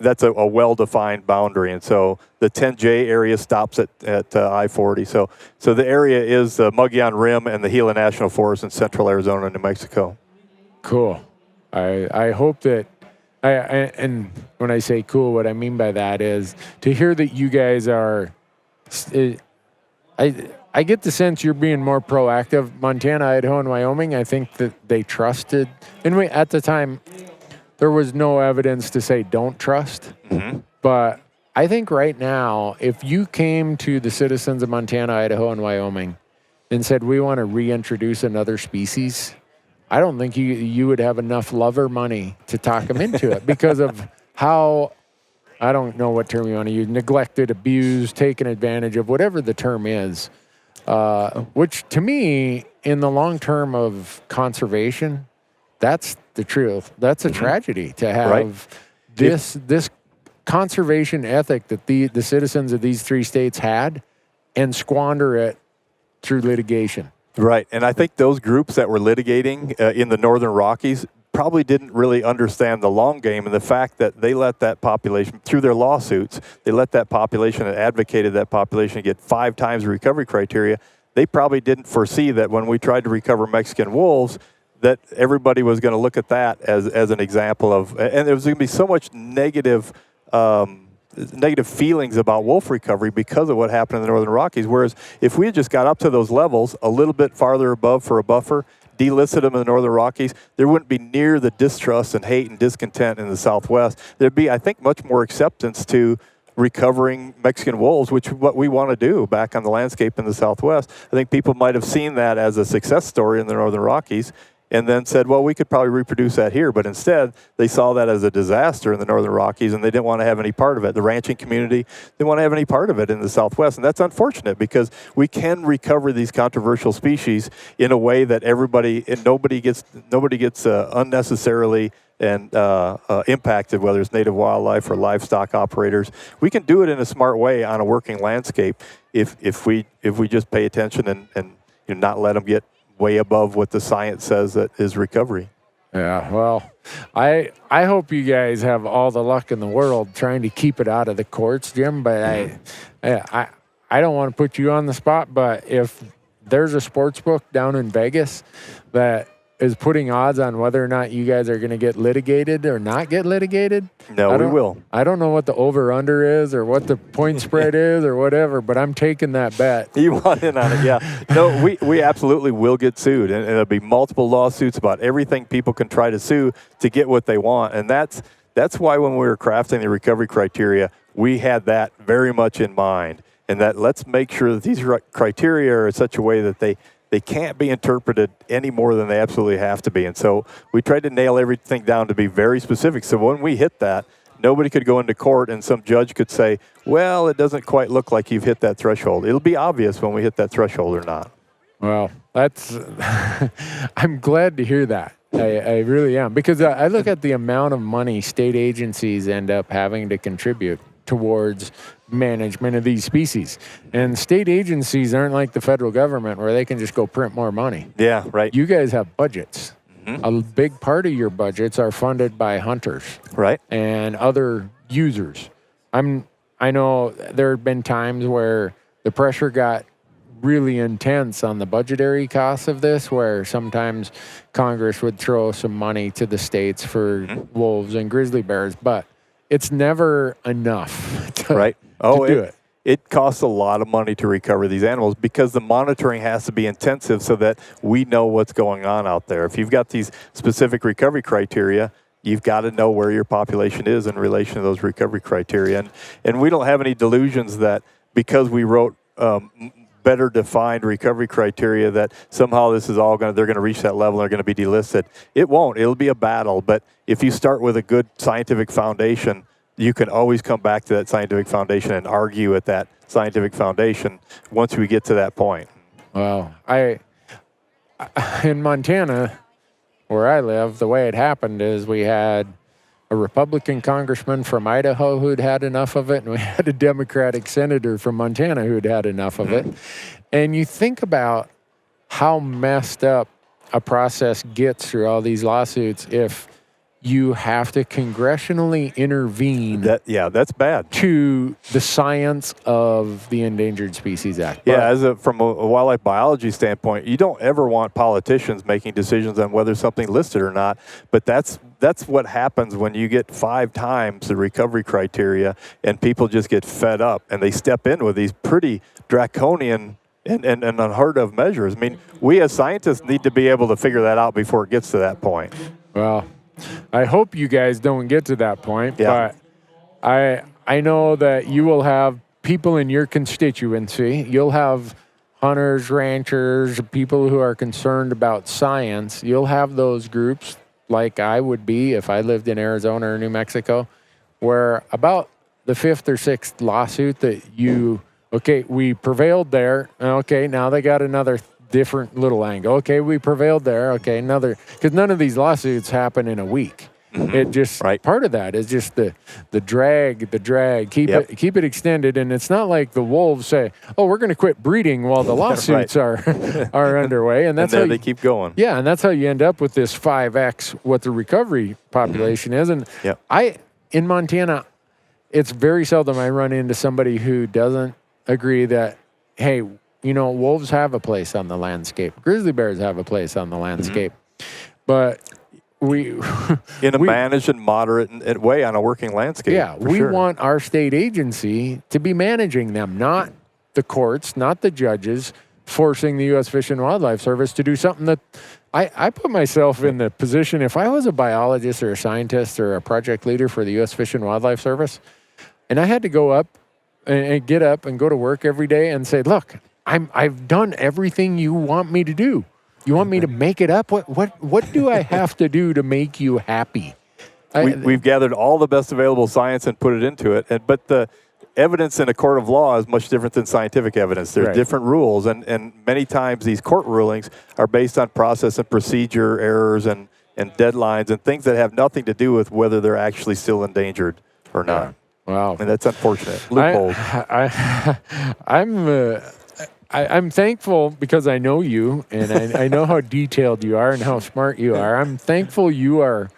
[SPEAKER 2] that's a well-defined boundary, and so the 10J area stops at I-40. So the area is the Mogollon Rim and the Gila National Forest in central Arizona and New Mexico.
[SPEAKER 1] Cool. I hope that, and when I say cool, what I mean by that is to hear that you guys are, I get the sense you're being more proactive. Montana, Idaho, and Wyoming, I think that they trusted, and at the time, there was no evidence to say don't trust.
[SPEAKER 2] Mm-hmm.
[SPEAKER 1] But I think right now, if you came to the citizens of Montana, Idaho, and Wyoming and said, we want to reintroduce another species, I don't think you would have enough love or money to talk them into it because of how, I don't know what term you want to use, neglected, abused, taken advantage of, whatever the term is, which to me, in the long term of conservation, that's the truth. That's a tragedy to have this conservation ethic that the citizens of these three states had and squander it through litigation.
[SPEAKER 2] Right, and I think those groups that were litigating in the Northern Rockies probably didn't really understand the long game and the fact that they let that population, through their lawsuits, they let that population and advocated that population get 5 times the recovery criteria. They probably didn't foresee that when we tried to recover Mexican wolves, that everybody was going to look at that as an example of, and there was going to be so much negative feelings about wolf recovery because of what happened in the Northern Rockies. Whereas if we had just got up to those levels a little bit farther above for a buffer, delisted them in the Northern Rockies, there wouldn't be near the distrust and hate and discontent in the Southwest. There'd be, I think, much more acceptance to recovering Mexican wolves, which is what we want to do back on the landscape in the Southwest. I think people might have seen that as a success story in the Northern Rockies and then said, well, we could probably reproduce that here. But instead, they saw that as a disaster in the Northern Rockies, and they didn't want to have any part of it. The ranching community didn't want to have any part of it in the Southwest. And that's unfortunate because we can recover these controversial species in a way that nobody gets unnecessarily and impacted, whether it's native wildlife or livestock operators. We can do it in a smart way on a working landscape if we just pay attention and not let them get way above what the science says that is recovery.
[SPEAKER 1] Yeah, well, I hope you guys have all the luck in the world trying to keep it out of the courts, Jim. But I don't want to put you on the spot. But if there's a sports book down in Vegas that is putting odds on whether or not you guys are going to get litigated or not get litigated,
[SPEAKER 2] no, we will.
[SPEAKER 1] I don't know what the over-under is or what the point spread is or whatever, but I'm taking that bet.
[SPEAKER 2] You want in on it, yeah. No, we absolutely will get sued, and there'll be multiple lawsuits about everything people can try to sue to get what they want, and that's why when we were crafting the recovery criteria, we had that very much in mind, and that let's make sure that these criteria are in such a way that they can't be interpreted any more than they absolutely have to be. And so we tried to nail everything down to be very specific. So when we hit that, nobody could go into court and some judge could say, well, it doesn't quite look like you've hit that threshold. It'll be obvious when we hit that threshold or not.
[SPEAKER 1] Well, that's, I'm glad to hear that. I really am. Because I look at the amount of money state agencies end up having to contribute towards management of these species. And state agencies aren't like the federal government where they can just go print more money.
[SPEAKER 2] Yeah, right.
[SPEAKER 1] You guys have budgets. Mm-hmm. A big part of your budgets are funded by hunters.
[SPEAKER 2] Right.
[SPEAKER 1] And other users. I know there have been times where the pressure got really intense on the budgetary costs of this, where sometimes Congress would throw some money to the states for wolves and grizzly bears, but it's never enough to do it.
[SPEAKER 2] It costs a lot of money to recover these animals because the monitoring has to be intensive so that we know what's going on out there. If you've got these specific recovery criteria, you've got to know where your population is in relation to those recovery criteria. And we don't have any delusions that because we wrote better defined recovery criteria that somehow this is all they're going to reach that level and they're going to be delisted. It won't. It'll be a battle. But if you start with a good scientific foundation, you can always come back to that scientific foundation and argue at that scientific foundation once we get to that point.
[SPEAKER 1] Well, in Montana, where I live, the way it happened is we had a Republican congressman from Idaho who'd had enough of it, and we had a Democratic senator from Montana who'd had enough of it. And you think about how messed up a process gets through all these lawsuits if you have to congressionally intervene.
[SPEAKER 2] That's bad.
[SPEAKER 1] To the science of the Endangered Species Act.
[SPEAKER 2] Yeah, from a wildlife biology standpoint, you don't ever want politicians making decisions on whether something listed or not. But that's what happens when you get 5 times the recovery criteria, and people just get fed up, and they step in with these pretty draconian and unheard of measures. I mean, we as scientists need to be able to figure that out before it gets to that point.
[SPEAKER 1] Well, I hope you guys don't get to that point, but I know that you will have people in your constituency. You'll have hunters, ranchers, people who are concerned about science. You'll have those groups like I would be if I lived in Arizona or New Mexico, where about the 5th or 6th lawsuit that we prevailed there. Okay, now they got another different little angle. Okay, we prevailed there. Okay, another, because none of these lawsuits happen in a week. It just part of that is just the drag, keep it extended, and it's not like the wolves say, "Oh, we're going to quit breeding while the lawsuits are underway," and that's how
[SPEAKER 2] they keep going.
[SPEAKER 1] Yeah, and that's how you end up with this 5x what the recovery population is. And in Montana, it's very seldom I run into somebody who doesn't agree that, hey, wolves have a place on the landscape. Grizzly bears have a place on the landscape. But we
[SPEAKER 2] managed and moderate way on a working landscape.
[SPEAKER 1] Yeah, we want our state agency to be managing them, not the courts, not the judges, forcing the U.S. Fish and Wildlife Service to do something that I put myself in the position, if I was a biologist or a scientist or a project leader for the U.S. Fish and Wildlife Service, and I had to go up and get up and go to work every day and say, look, I've done everything you want me to do. You want me to make it up? What do I have to do to make you happy?
[SPEAKER 2] We've gathered all the best available science and put it into it. But the evidence in a court of law is much different than scientific evidence. There's different rules, and many times these court rulings are based on process and procedure errors and deadlines and things that have nothing to do with whether they're actually still endangered or not.
[SPEAKER 1] Wow.
[SPEAKER 2] And that's unfortunate. Leupold.
[SPEAKER 1] I'm thankful because I know you, and I know how detailed you are and how smart you are. I'm thankful you are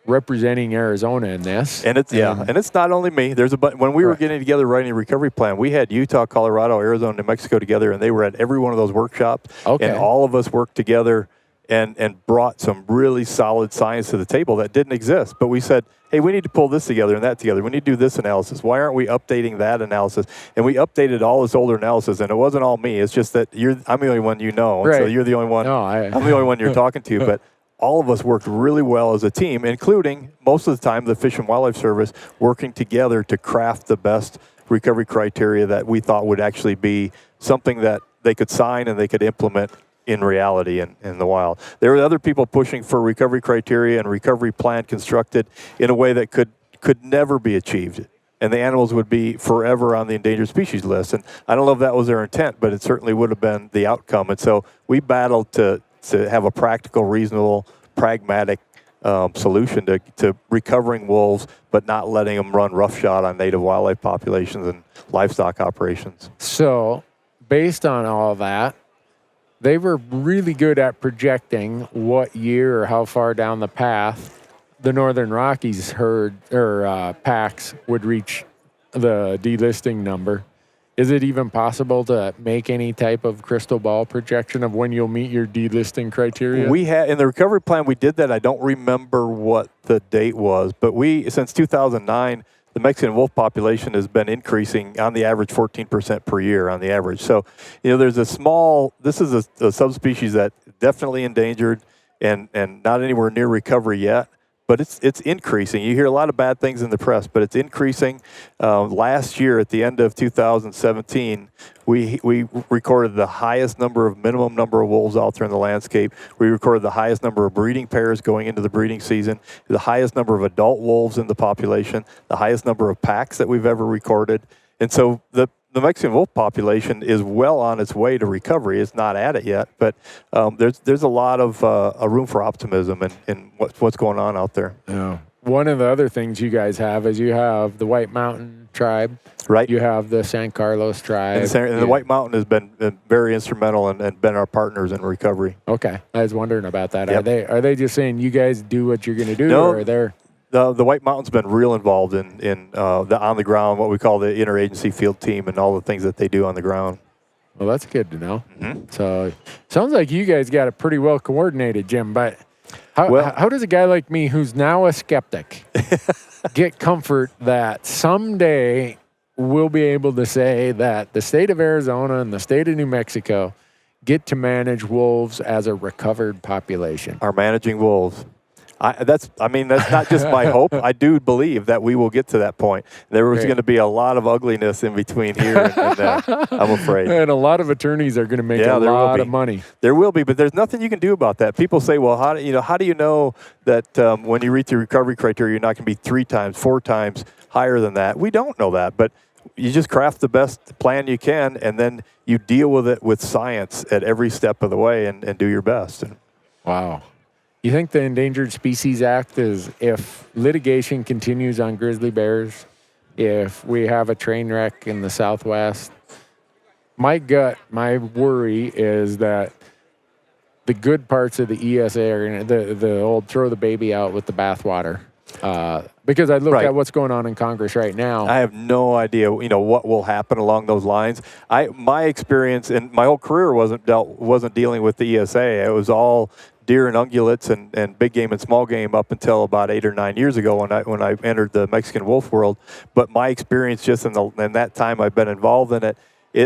[SPEAKER 1] representing Arizona in this.
[SPEAKER 2] And it's not only me. There's when we were getting together writing a recovery plan, we had Utah, Colorado, Arizona, New Mexico together, and they were at every one of those workshops. And all of us worked together and brought some really solid science to the table that didn't exist. But we said, hey, we need to pull this together and that together. We need to do this analysis. Why aren't we updating that analysis? And we updated all this older analysis, and it wasn't all me. It's just that I'm the only one you know, so you're the only one. No, I'm the only one you're talking to. But all of us worked really well as a team, including most of the time the Fish and Wildlife Service working together to craft the best recovery criteria that we thought would actually be something that they could sign and they could implement in reality in the wild. There were other people pushing for recovery criteria and recovery plan constructed in a way that could never be achieved. And the animals would be forever on the endangered species list. And I don't know if that was their intent, but it certainly would have been the outcome. And so we battled to have a practical, reasonable, pragmatic solution to recovering wolves, but not letting them run roughshod on native wildlife populations and livestock operations.
[SPEAKER 1] So based on all that, they were really good at projecting what year or how far down the path the Northern Rockies packs would reach the delisting number. Is it even possible to make any type of crystal ball projection of when you'll meet your delisting criteria?
[SPEAKER 2] We had in the recovery plan, we did that. I don't remember what the date was, but since 2009, the Mexican wolf population has been increasing on the average 14% per year on the average. So, there's this is a subspecies that definitely endangered and not anywhere near recovery yet, but it's increasing. You hear a lot of bad things in the press, but it's increasing. Last year, at the end of 2017, we recorded the highest minimum number of wolves out there in the landscape. We recorded the highest number of breeding pairs going into the breeding season, the highest number of adult wolves in the population, the highest number of packs that we've ever recorded. And so the Mexican wolf population is well on its way to recovery. It's not at it yet, but there's a lot of room for optimism in what's going on out there.
[SPEAKER 1] Yeah. one of the other things you guys have is you have the White Mountain tribe.
[SPEAKER 2] Right.
[SPEAKER 1] You have the San Carlos tribe.
[SPEAKER 2] And the White Mountain has been very instrumental and been our partners in recovery.
[SPEAKER 1] Okay. I was wondering about that.
[SPEAKER 2] Yep.
[SPEAKER 1] Are they just saying you guys do what you're going to do?
[SPEAKER 2] No.
[SPEAKER 1] Or are they...
[SPEAKER 2] The White Mountain's been real involved in the on the ground, what we call the interagency field team, and all the things that they do on the ground.
[SPEAKER 1] Well, that's good to know. So sounds like you guys got it pretty well coordinated, Jim. But how does a guy like me, who's now a skeptic, get comfort that someday we'll be able to say that the state of Arizona and the state of New Mexico get to manage wolves as a recovered population?
[SPEAKER 2] Are managing wolves. That's not just my hope. I do believe that we will get to that point. There was going to be a lot of ugliness in between here and there, I'm afraid.
[SPEAKER 1] And a lot of attorneys are going to make a lot of money.
[SPEAKER 2] There will be, but there's nothing you can do about that. People say, well, how do you know that when you reach the recovery criteria, you're not going to be 3 times, 4 times higher than that? We don't know that, but you just craft the best plan you can, and then you deal with it with science at every step of the way and do your best.
[SPEAKER 1] Wow. You think the Endangered Species Act is, if litigation continues on grizzly bears, if we have a train wreck in the Southwest, my worry is that the good parts of the ESA are going to, the old throw the baby out with the bathwater. Because I look at what's going on in Congress right now.
[SPEAKER 2] I have no idea, what will happen along those lines. My experience and my whole career wasn't dealing with the ESA. It was all deer and ungulates and big game and small game up until about 8 or 9 years ago when I entered the Mexican wolf world. But my experience just in that time I've been involved in it,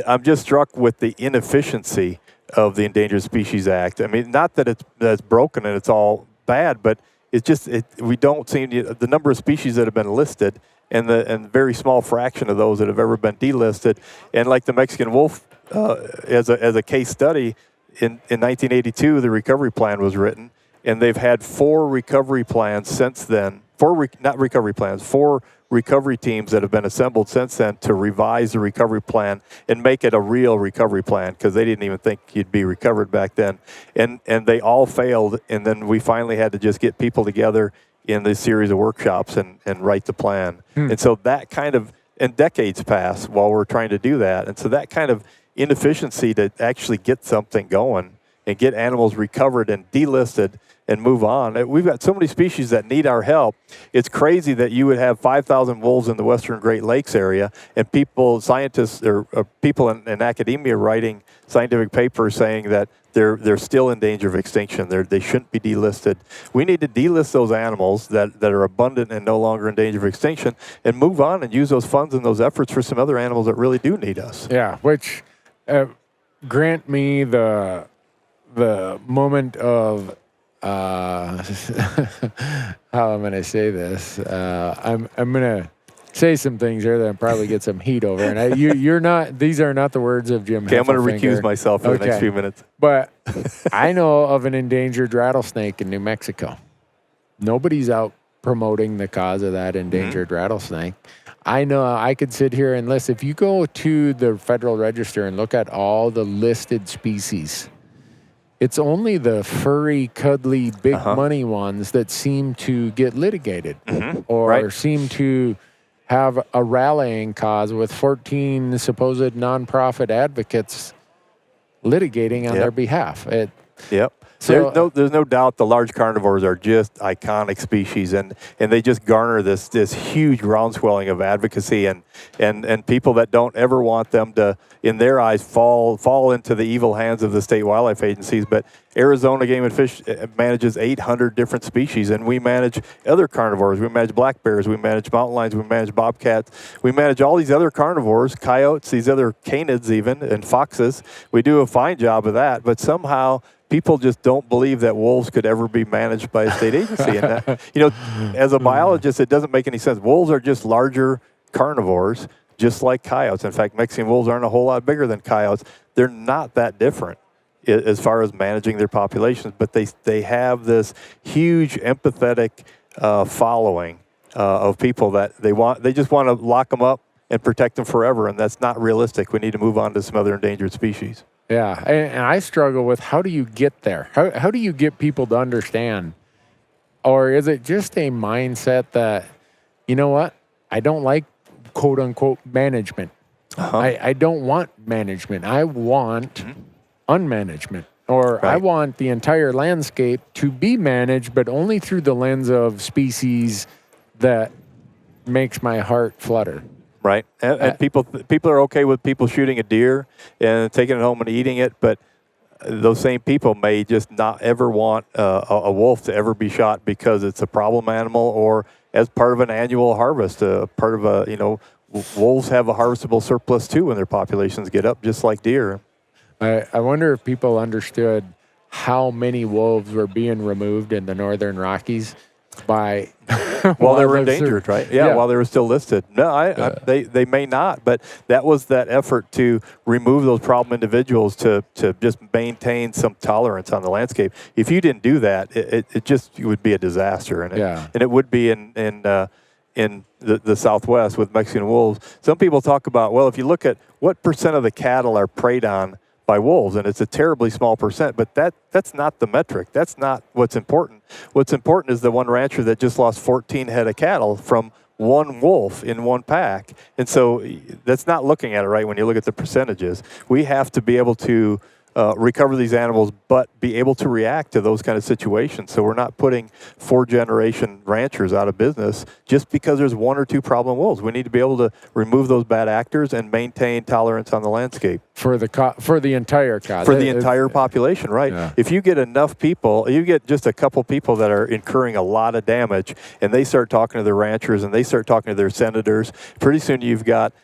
[SPEAKER 2] I'm just struck with the inefficiency of the Endangered Species Act. I mean, not that it's broken and it's all bad, but it's just we don't seem to, the number of species that have been listed and the very small fraction of those that have ever been delisted. And like the Mexican wolf, as a case study, in 1982, the recovery plan was written, and they've had 4 recovery plans since then. 4 recovery teams that have been assembled since then to revise the recovery plan and make it a real recovery plan, because they didn't even think you'd be recovered back then. And they all failed, and then we finally had to just get people together in this series of workshops and write the plan. And so that kind of, and decades pass while we're trying to do that. And so that kind of inefficiency to actually get something going and get animals recovered and delisted and move on. We've got so many species that need our help. It's crazy that you would have 5,000 wolves in the Western Great Lakes area and scientists or people in academia writing scientific papers saying that they're still in danger of extinction. They shouldn't be delisted. We need to delist those animals that are abundant and no longer in danger of extinction and move on and use those funds and those efforts for some other animals that really do need us.
[SPEAKER 1] Yeah, which grant me the moment of how I'm going to say this. I'm going to say some things here that probably get some heat over. And you're not. These are not the words of Jim.
[SPEAKER 2] Okay, I'm going to recuse myself for the next few minutes.
[SPEAKER 1] But I know of an endangered rattlesnake in New Mexico. Nobody's out promoting the cause of that endangered rattlesnake. I know I could sit here and list. If you go to the Federal Register and look at all the listed species, it's only the furry, cuddly, big money ones that seem to get litigated or seem to have a rallying cause with 14 supposed nonprofit advocates litigating on their behalf. So
[SPEAKER 2] there's no doubt the large carnivores are just iconic species, and they just garner this huge groundswelling of advocacy and people that don't ever want them to, in their eyes, fall into the evil hands of the state wildlife agencies. But Arizona Game and Fish manages 800 different species, and we manage other carnivores. We manage black bears, we manage mountain lions, we manage bobcats, we manage all these other carnivores, coyotes, these other canids even, and foxes. We do a fine job of that, but somehow people just don't believe that wolves could ever be managed by a state agency. And that, as a biologist, it doesn't make any sense. Wolves are just larger carnivores, just like coyotes. In fact, Mexican wolves aren't a whole lot bigger than coyotes. They're not that different as far as managing their populations, but they have this huge empathetic following of people that they just want to lock them up and protect them forever, and that's not realistic. We need to move on to some other endangered species.
[SPEAKER 1] Yeah, and I struggle with how do you get there? How do you get people to understand Or is it just a mindset that, you know what, I don't like quote unquote management. I don't want management. I want unmanagement. Or I want the entire landscape to be managed, but only through the lens of species that makes my heart flutter.
[SPEAKER 2] Right, and people are okay with people shooting a deer and taking it home and eating it, but those same people may just not ever want a wolf to ever be shot because it's a problem animal or as part of an annual harvest, part of a, wolves have a harvestable surplus too when their populations get up, just like deer.
[SPEAKER 1] I wonder if people understood how many wolves were being removed in the Northern Rockies by
[SPEAKER 2] while they were endangered, right? Yeah, while they were still listed. No, they may not, but that was that effort to remove those problem individuals to just maintain some tolerance on the landscape. If you didn't do that, it would be a disaster, and it would be in the Southwest with Mexican wolves. Some people talk about, well, if you look at what % of the cattle are preyed on by wolves, and it's a terribly small %, but that's not the metric. That's not what's important. What's important is the one rancher that just lost 14 head of cattle from one wolf in one pack. And so that's not looking at it right when you look at the percentages. We have to be able to recover these animals, but be able to react to those kind of situations. So we're not putting 4-generation ranchers out of business just because there's 1 or 2 problem wolves. We need to be able to remove those bad actors and maintain tolerance on the landscape.
[SPEAKER 1] For the entire cause.
[SPEAKER 2] For the entire population, right. Yeah. If you get enough people, you get just a couple people that are incurring a lot of damage, and they start talking to their ranchers and they start talking to their senators, pretty soon you've got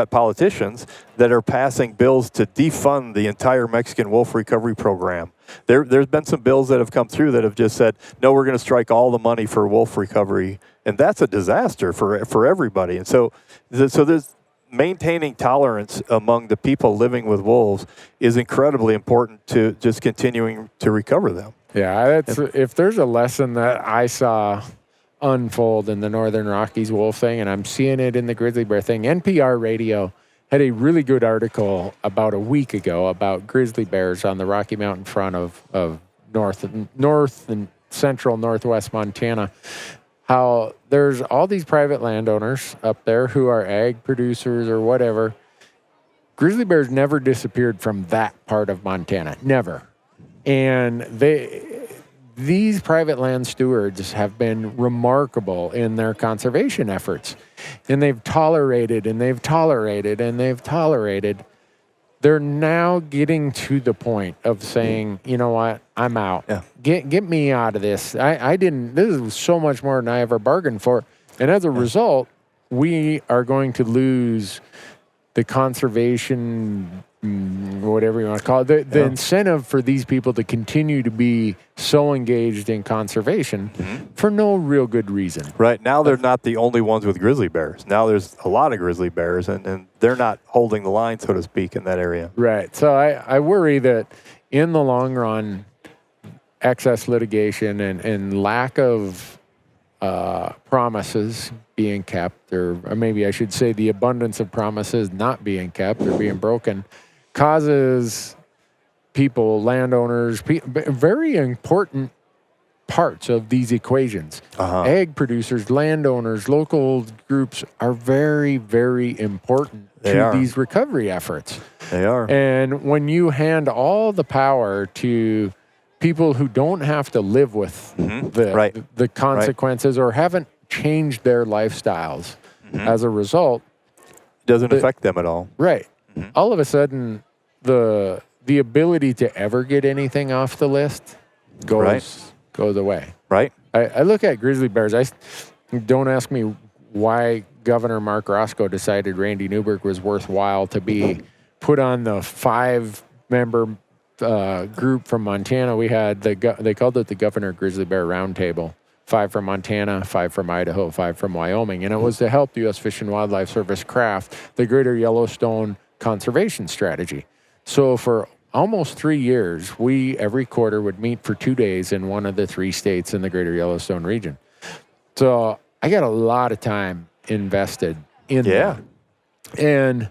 [SPEAKER 2] politicians that are passing bills to defund the entire Mexican wolf recovery program. There's been some bills that have come through that have just said, no, we're going to strike all the money for wolf recovery. And that's a disaster for everybody. And so there's maintaining tolerance among the people living with wolves is incredibly important to just continuing to recover them.
[SPEAKER 1] Yeah, if there's a lesson that I saw unfold in the Northern Rockies wolf thing, and I'm seeing it in the grizzly bear thing. NPR radio had a really good article about a week ago about grizzly bears on the Rocky Mountain front of north and central northwest Montana. How there's all these private landowners up there who are ag producers or whatever. Grizzly bears never disappeared from that part of Montana, never. And these private land stewards have been remarkable in their conservation efforts. And they've tolerated and they've tolerated and they've tolerated. They're now getting to the point of saying, you know what, I'm out. Yeah. Get me out of this. This is so much more than I ever bargained for. And as a result, we are going to lose the conservation, whatever you want to call it, the incentive for these people to continue to be so engaged in conservation for no real good reason.
[SPEAKER 2] Right. Now they're not the only ones with grizzly bears. Now there's a lot of grizzly bears, and they're not holding the line, so to speak, in that area.
[SPEAKER 1] Right. So I worry that in the long run, excess litigation and lack of promises being kept, or maybe I should say the abundance of promises not being kept or being broken, causes people, landowners, very important parts of these equations. Ag producers, landowners, local groups are very, very important to these recovery efforts.
[SPEAKER 2] They are.
[SPEAKER 1] And when you hand all the power to people who don't have to live with the consequences or haven't changed their lifestyles as a result,
[SPEAKER 2] doesn't affect them at all.
[SPEAKER 1] Right. All of a sudden, the ability to ever get anything off the list goes away.
[SPEAKER 2] Right.
[SPEAKER 1] I look at grizzly bears. Don't ask me why Governor Mark Roscoe decided Randy Newberg was worthwhile to be put on the 5-member group from Montana. We had they called it the Governor Grizzly Bear Roundtable. 5 from Montana, 5 from Idaho, 5 from Wyoming. And it was to help the U.S. Fish and Wildlife Service craft the Greater Yellowstone Conservation Strategy. So for almost 3 years, we every quarter would meet for 2 days in one of the 3 states in the Greater Yellowstone region. So I got a lot of time invested in that. And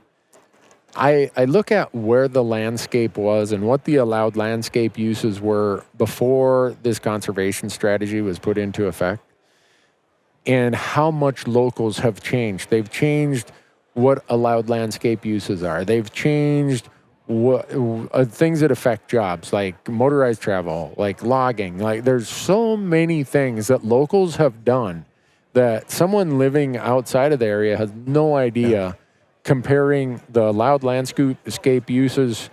[SPEAKER 1] I look at where the landscape was and what the allowed landscape uses were before this conservation strategy was put into effect, and how much locals have changed. They've changed what allowed landscape uses are. They've changed what things that affect jobs, like motorized travel, like logging. Like, there's so many things that locals have done that someone living outside of the area has no idea. Comparing the allowed landscape uses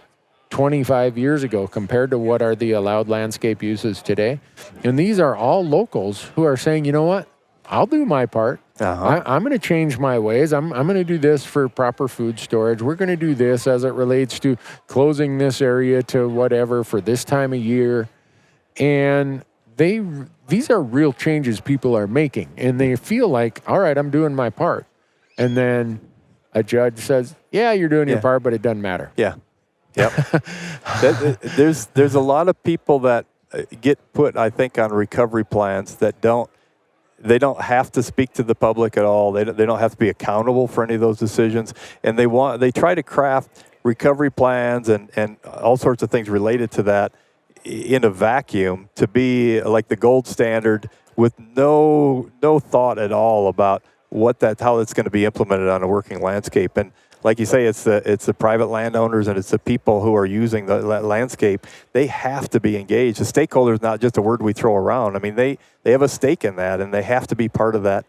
[SPEAKER 1] 25 years ago compared to what are the allowed landscape uses today. And these are all locals who are saying, you know what, I'll do my part. I'm going to change my ways. I'm going to do this for proper food storage. We're going to do this as it relates to closing this area to whatever for this time of year. And these are real changes people are making. And they feel like, all right, I'm doing my part. And then a judge says, yeah, you're doing your part, but it doesn't matter.
[SPEAKER 2] Yeah. Yep. There's a lot of people that get put, I think, on recovery plans that they don't have to speak to the public at all. They don't have to be accountable for any of those decisions. And they try to craft recovery plans and all sorts of things related to that in a vacuum to be like the gold standard with no thought at all about how it's going to be implemented on a working landscape. And like you say, it's the private landowners and it's the people who are using the landscape. They have to be engaged. The stakeholder is not just a word we throw around. I mean, they have a stake in that, and they have to be part of that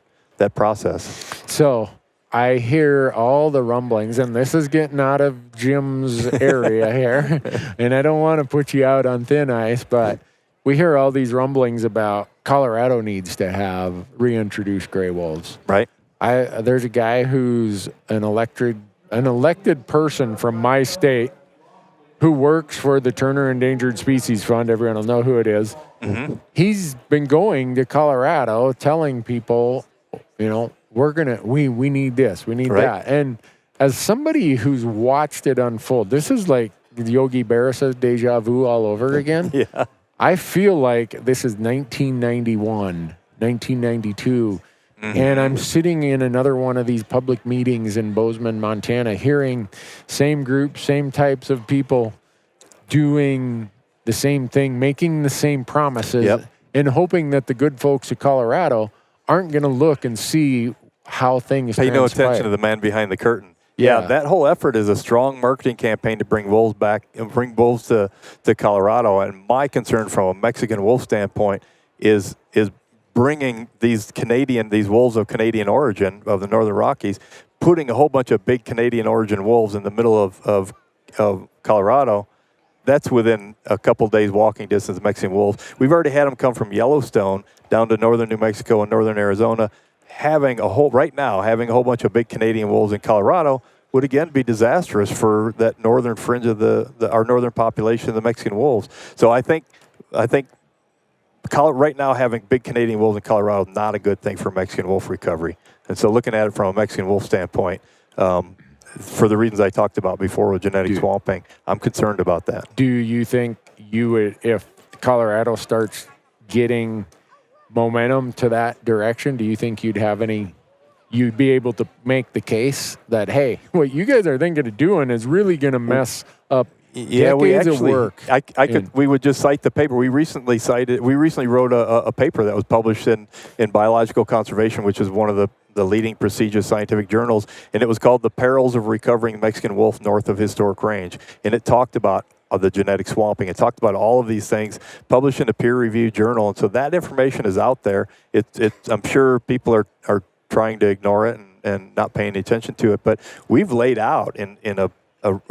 [SPEAKER 2] process.
[SPEAKER 1] So I hear all the rumblings, and this is getting out of Jim's area here, and I don't want to put you out on thin ice, but we hear all these rumblings about Colorado needs to have reintroduced gray wolves.
[SPEAKER 2] Right.
[SPEAKER 1] There's a guy who's an elected person from my state who works for the Turner Endangered Species Fund. Everyone will know who it is. Mm-hmm. He's been going to Colorado telling people, you know, we need this, we need that. And as somebody who's watched it unfold, this is like Yogi Berra says, deja vu all over again.
[SPEAKER 2] Yeah.
[SPEAKER 1] I feel like this is 1991, 1992. Mm-hmm. And I'm sitting in another one of these public meetings in Bozeman, Montana, hearing same group, same types of people doing the same thing, making the same promises, and hoping that the good folks of Colorado aren't going to look and see how things
[SPEAKER 2] pay no attention to the man behind the curtain. Yeah, that whole effort is a strong marketing campaign to bring wolves back and bring wolves to Colorado. And my concern from a Mexican wolf standpoint is bringing these wolves of Canadian origin of the Northern Rockies, putting a whole bunch of big Canadian origin wolves in the middle of Colorado. That's within a couple days walking distance of Mexican wolves. We've already had them come from Yellowstone down to northern New Mexico and northern Arizona. Having a whole bunch of big Canadian wolves in Colorado would again be disastrous for that northern fringe of our northern population of the Mexican wolves. So I think right now having big Canadian wolves in Colorado is not a good thing for Mexican wolf recovery. And so looking at it from a Mexican wolf standpoint, for the reasons I talked about before with genetic swamping, I'm concerned about that.
[SPEAKER 1] Do you think you would, if Colorado starts getting momentum to that direction, do you think you'd be able to make the case that, hey, what you guys are thinking of doing is really going to mess up decades of work?
[SPEAKER 2] We would just cite the paper. We recently wrote a paper that was published in Biological Conservation, which is one of the leading prestigious scientific journals, and it was called The Perils of Recovering Mexican Wolf North of Historic Range. And it talked about the genetic swamping. It talked about all of these things, published in a peer-reviewed journal. And so that information is out there. I'm sure people are trying to ignore it and not paying attention to it, but we've laid out in a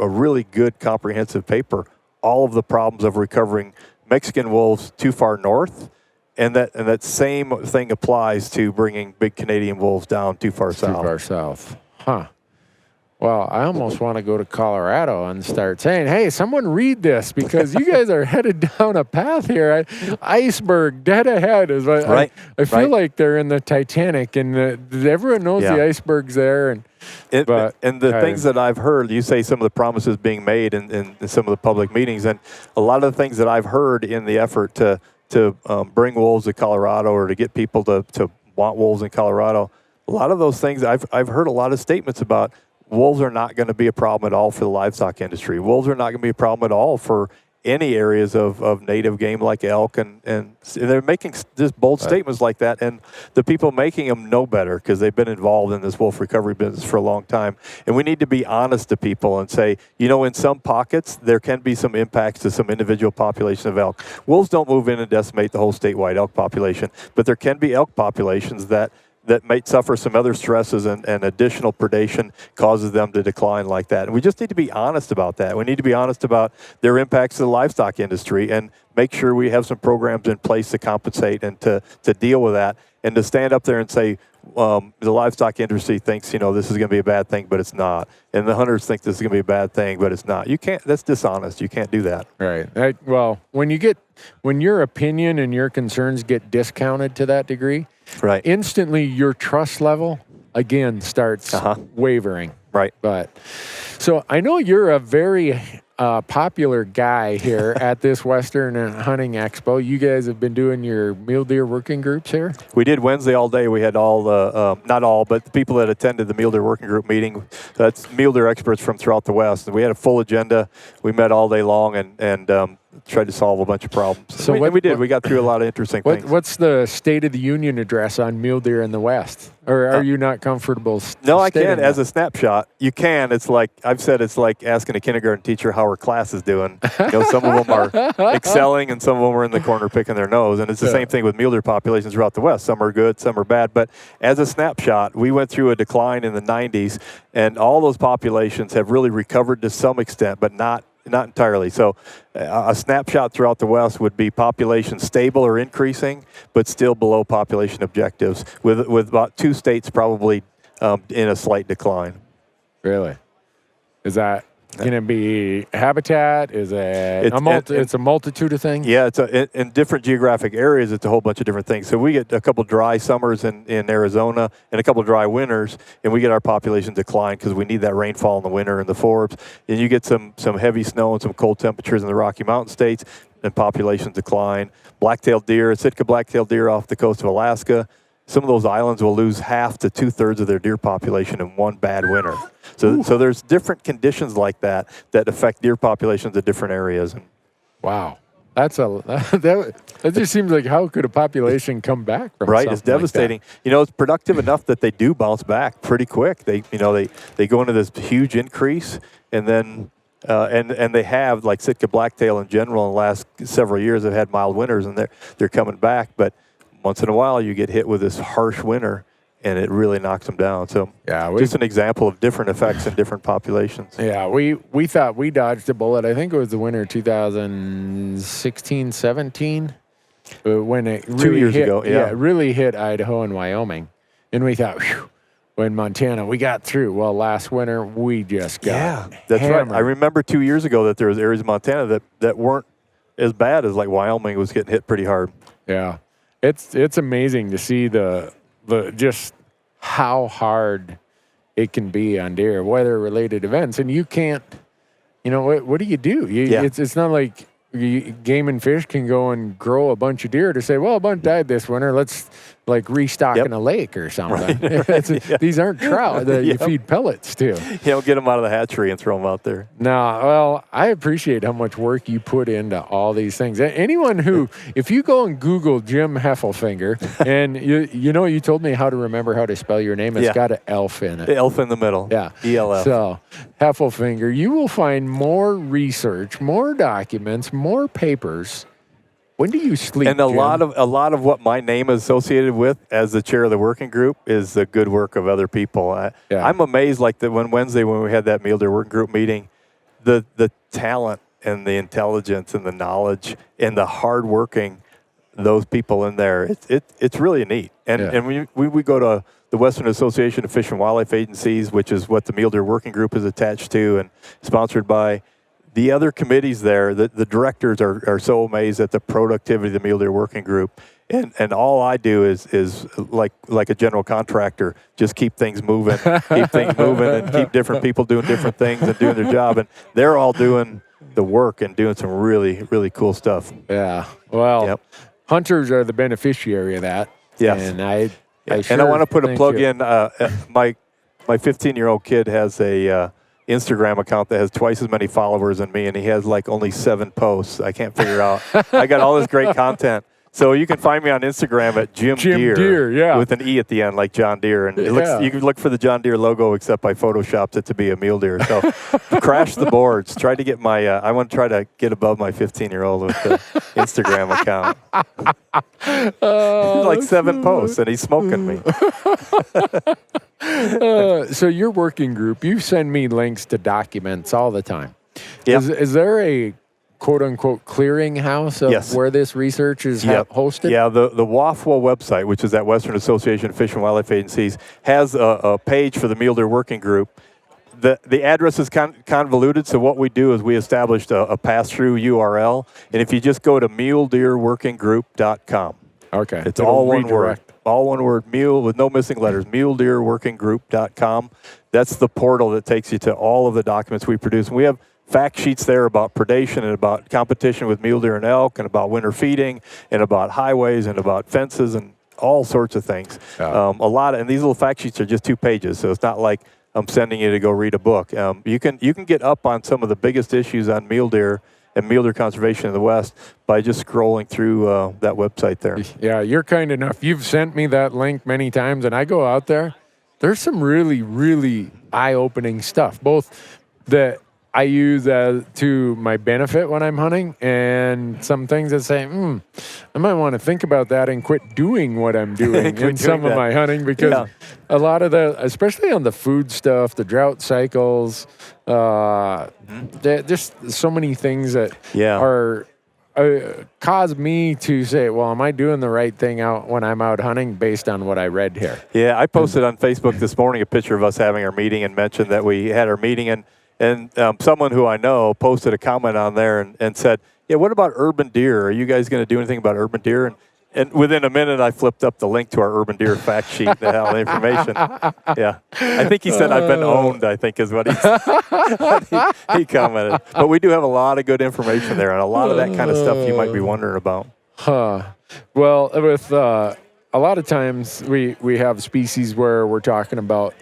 [SPEAKER 2] really good comprehensive paper all of the problems of recovering Mexican wolves too far north, and that same thing applies to bringing big Canadian wolves down too far south.
[SPEAKER 1] Too far south. Huh. Well, I almost want to go to Colorado and start saying, hey, someone read this, because you guys are headed down a path here. Iceberg dead ahead is what
[SPEAKER 2] right.
[SPEAKER 1] I feel like they're in the Titanic, and everyone knows the iceberg's there. And
[SPEAKER 2] the things that I've heard, you say some of the promises being made in some of the public meetings, and a lot of the things that I've heard in the effort to bring wolves to Colorado or to get people to want wolves in Colorado, a lot of those things I've heard a lot of statements about. wolves are not going to be a problem at all for the livestock industry. Wolves are not going to be a problem at all for any areas of native game like elk, and they're making just bold statements like that, and the people making them know better because they've been involved in this wolf recovery business for a long time. And we need to be honest to people and say, in some pockets there can be some impacts to some individual population of elk. Wolves don't move in and decimate the whole statewide elk population, but there can be elk populations that might suffer some other stresses, and additional predation causes them to decline like that. And we just need to be honest about that. We need to be honest about their impacts to the livestock industry and make sure we have some programs in place to compensate and to deal with that, and to stand up there and say, the livestock industry thinks, this is going to be a bad thing, but it's not. And the hunters think this is going to be a bad thing, but it's not. You can't, that's dishonest. You can't do that.
[SPEAKER 1] Right. Well, when your opinion and your concerns get discounted to that degree, right, instantly your trust level again starts wavering.
[SPEAKER 2] Right.
[SPEAKER 1] But so I know you're a very popular guy here at this Western Hunting Expo. You guys have been doing your mule deer working groups here?
[SPEAKER 2] We did Wednesday all day. We had all the, not all, but the people that attended the mule deer working group meeting. That's mule deer experts from throughout the West. And we had a full agenda. We met all day long and tried to solve a bunch of problems. So we did. We got through a lot of interesting things.
[SPEAKER 1] What's the State of the Union address on mule deer in the West? Or are you not comfortable?
[SPEAKER 2] No, I can. As a snapshot, you can. It's like I've said. It's like asking a kindergarten teacher how her class is doing. Some of them are excelling, and some of them are in the corner picking their nose. And it's the same thing with mule deer populations throughout the West. Some are good, some are bad. But as a snapshot, we went through a decline in the 90s, and all those populations have really recovered to some extent, but not entirely. So a snapshot throughout the West would be population stable or increasing, but still below population objectives, with about 2 states probably in a slight decline.
[SPEAKER 1] Really? Is that going to be habitat? Is it it's a multitude of things?
[SPEAKER 2] Yeah, in different geographic areas, it's a whole bunch of different things. So we get a couple dry summers in Arizona and a couple dry winters, and we get our population decline because we need that rainfall in the winter and the forbs. And you get some heavy snow and some cold temperatures in the Rocky Mountain states, and populations decline. Black-tailed deer, Sitka black-tailed deer off the coast of Alaska, some of those islands will lose half to 2/3 of their deer population in one bad winter. So there's different conditions like that affect deer populations in different areas.
[SPEAKER 1] Wow. That just seems like, how could a population come back from
[SPEAKER 2] right? It's devastating.
[SPEAKER 1] Like
[SPEAKER 2] it's productive enough that they do bounce back pretty quick. They go into this huge increase, and then and they have, like Sitka blacktail in general in the last several years have had mild winters, and they're coming back. But once in a while, you get hit with this harsh winter, and it really knocks them down. So just an example of different effects in different populations.
[SPEAKER 1] Yeah, we thought we dodged a bullet. I think it was the winter 2016, 17, when it really
[SPEAKER 2] 2 years ago.
[SPEAKER 1] Yeah, it really hit Idaho and Wyoming. And we thought, whew, when Montana, we got through. Well, last winter, we just got
[SPEAKER 2] that's
[SPEAKER 1] hammered.
[SPEAKER 2] right. I remember 2 years ago that there was areas of Montana that weren't as bad as like Wyoming was getting hit pretty hard.
[SPEAKER 1] Yeah. It's amazing to see the just how hard it can be on deer, weather-related events, and you can't. What do you do? It's not like Game and Fish can go and grow a bunch of deer to say, well, a bunch died this winter. Let's restock in a lake or something. Right. These aren't trout that you feed pellets to.
[SPEAKER 2] You don't get them out of the hatchery and throw them out there.
[SPEAKER 1] No, well, I appreciate how much work you put into all these things. Anyone who, if you go and Google Jim Heffelfinger, and you told me how to remember how to spell your name. It's got an elf in it.
[SPEAKER 2] The elf in the middle.
[SPEAKER 1] Yeah.
[SPEAKER 2] ELF.
[SPEAKER 1] So Heffelfinger, you will find more research, more documents, more papers. When do you sleep?
[SPEAKER 2] And a lot of what my name is associated with as the chair of the working group is the good work of other people. I'm amazed, like when we had that mule deer working group meeting, the talent and the intelligence and the knowledge and the hard working those people in there. It's really neat. And we go to the Western Association of Fish and Wildlife Agencies, which is what the mule deer working group is attached to and sponsored by. The other committees there, the directors are so amazed at the productivity of the mule deer working group, and all I do is like a general contractor, just keep things moving, and keep different people doing different things and doing their job, and they're all doing the work and doing some really, really cool stuff.
[SPEAKER 1] Yeah, well, hunters are the beneficiary of that.
[SPEAKER 2] Yes,
[SPEAKER 1] and I
[SPEAKER 2] want to put a plug in, My 15-year-old kid has a Instagram account that has twice as many followers than me, and he has like only 7 posts. I can't figure out. I got all this great content. So you can find me on Instagram at Jim Deere,
[SPEAKER 1] yeah,
[SPEAKER 2] with an E at the end, like John Deere. And it looks, you can look for the John Deere logo, except I photoshopped it to be a mule deer. So crash the boards. Try to get my. I want to try to get above my 15-year-old with the Instagram account. Like 7 posts, and he's smoking me.
[SPEAKER 1] So your working group, you send me links to documents all the time.
[SPEAKER 2] Yep.
[SPEAKER 1] Is there a quote-unquote clearinghouse of where this research is hosted?
[SPEAKER 2] Yeah, the WAFWA website, which is that Western Association of Fish and Wildlife Agencies, has a page for the mule deer working group. The address is convoluted, so what we do is we established a pass-through URL, and if you just go to muledeerworkinggroup.com.
[SPEAKER 1] Okay.
[SPEAKER 2] It's all one word. All one word, mule, with no missing letters, muledeerworkinggroup.com. That's the portal that takes you to all of the documents we produce. And we have fact sheets there about predation and about competition with mule deer and elk and about winter feeding and about highways and about fences and all sorts of things. And these little fact sheets are just 2 pages, so it's not like I'm sending you to go read a book. You can get up on some of the biggest issues on mule deer and mule deer conservation in the West by just scrolling through that website there.
[SPEAKER 1] Yeah, you're kind enough. You've sent me that link many times, and I go out there. There's some really, really eye-opening stuff, both that I use to my benefit when I'm hunting, and some things that say, I might want to think about that and quit doing what I'm doing in some of my hunting, because a lot of especially on the food stuff, the drought cycles, just so many things that are cause me to say, well, am I doing the right thing out when I'm out hunting based on what I read here? Yeah,
[SPEAKER 2] I posted on Facebook this morning a picture of us having our meeting and mentioned that we had our meeting, and someone who I know posted a comment on there and said, yeah, what about urban deer? Are you guys going to do anything about urban deer? And within a minute, I flipped up the link to our urban deer fact sheet that had all the information. Yeah. I think he said I've been owned, I think is what he commented. But we do have a lot of good information there, and a lot of that kind of stuff you might be wondering about.
[SPEAKER 1] Well, with a lot of times we have species where we're talking about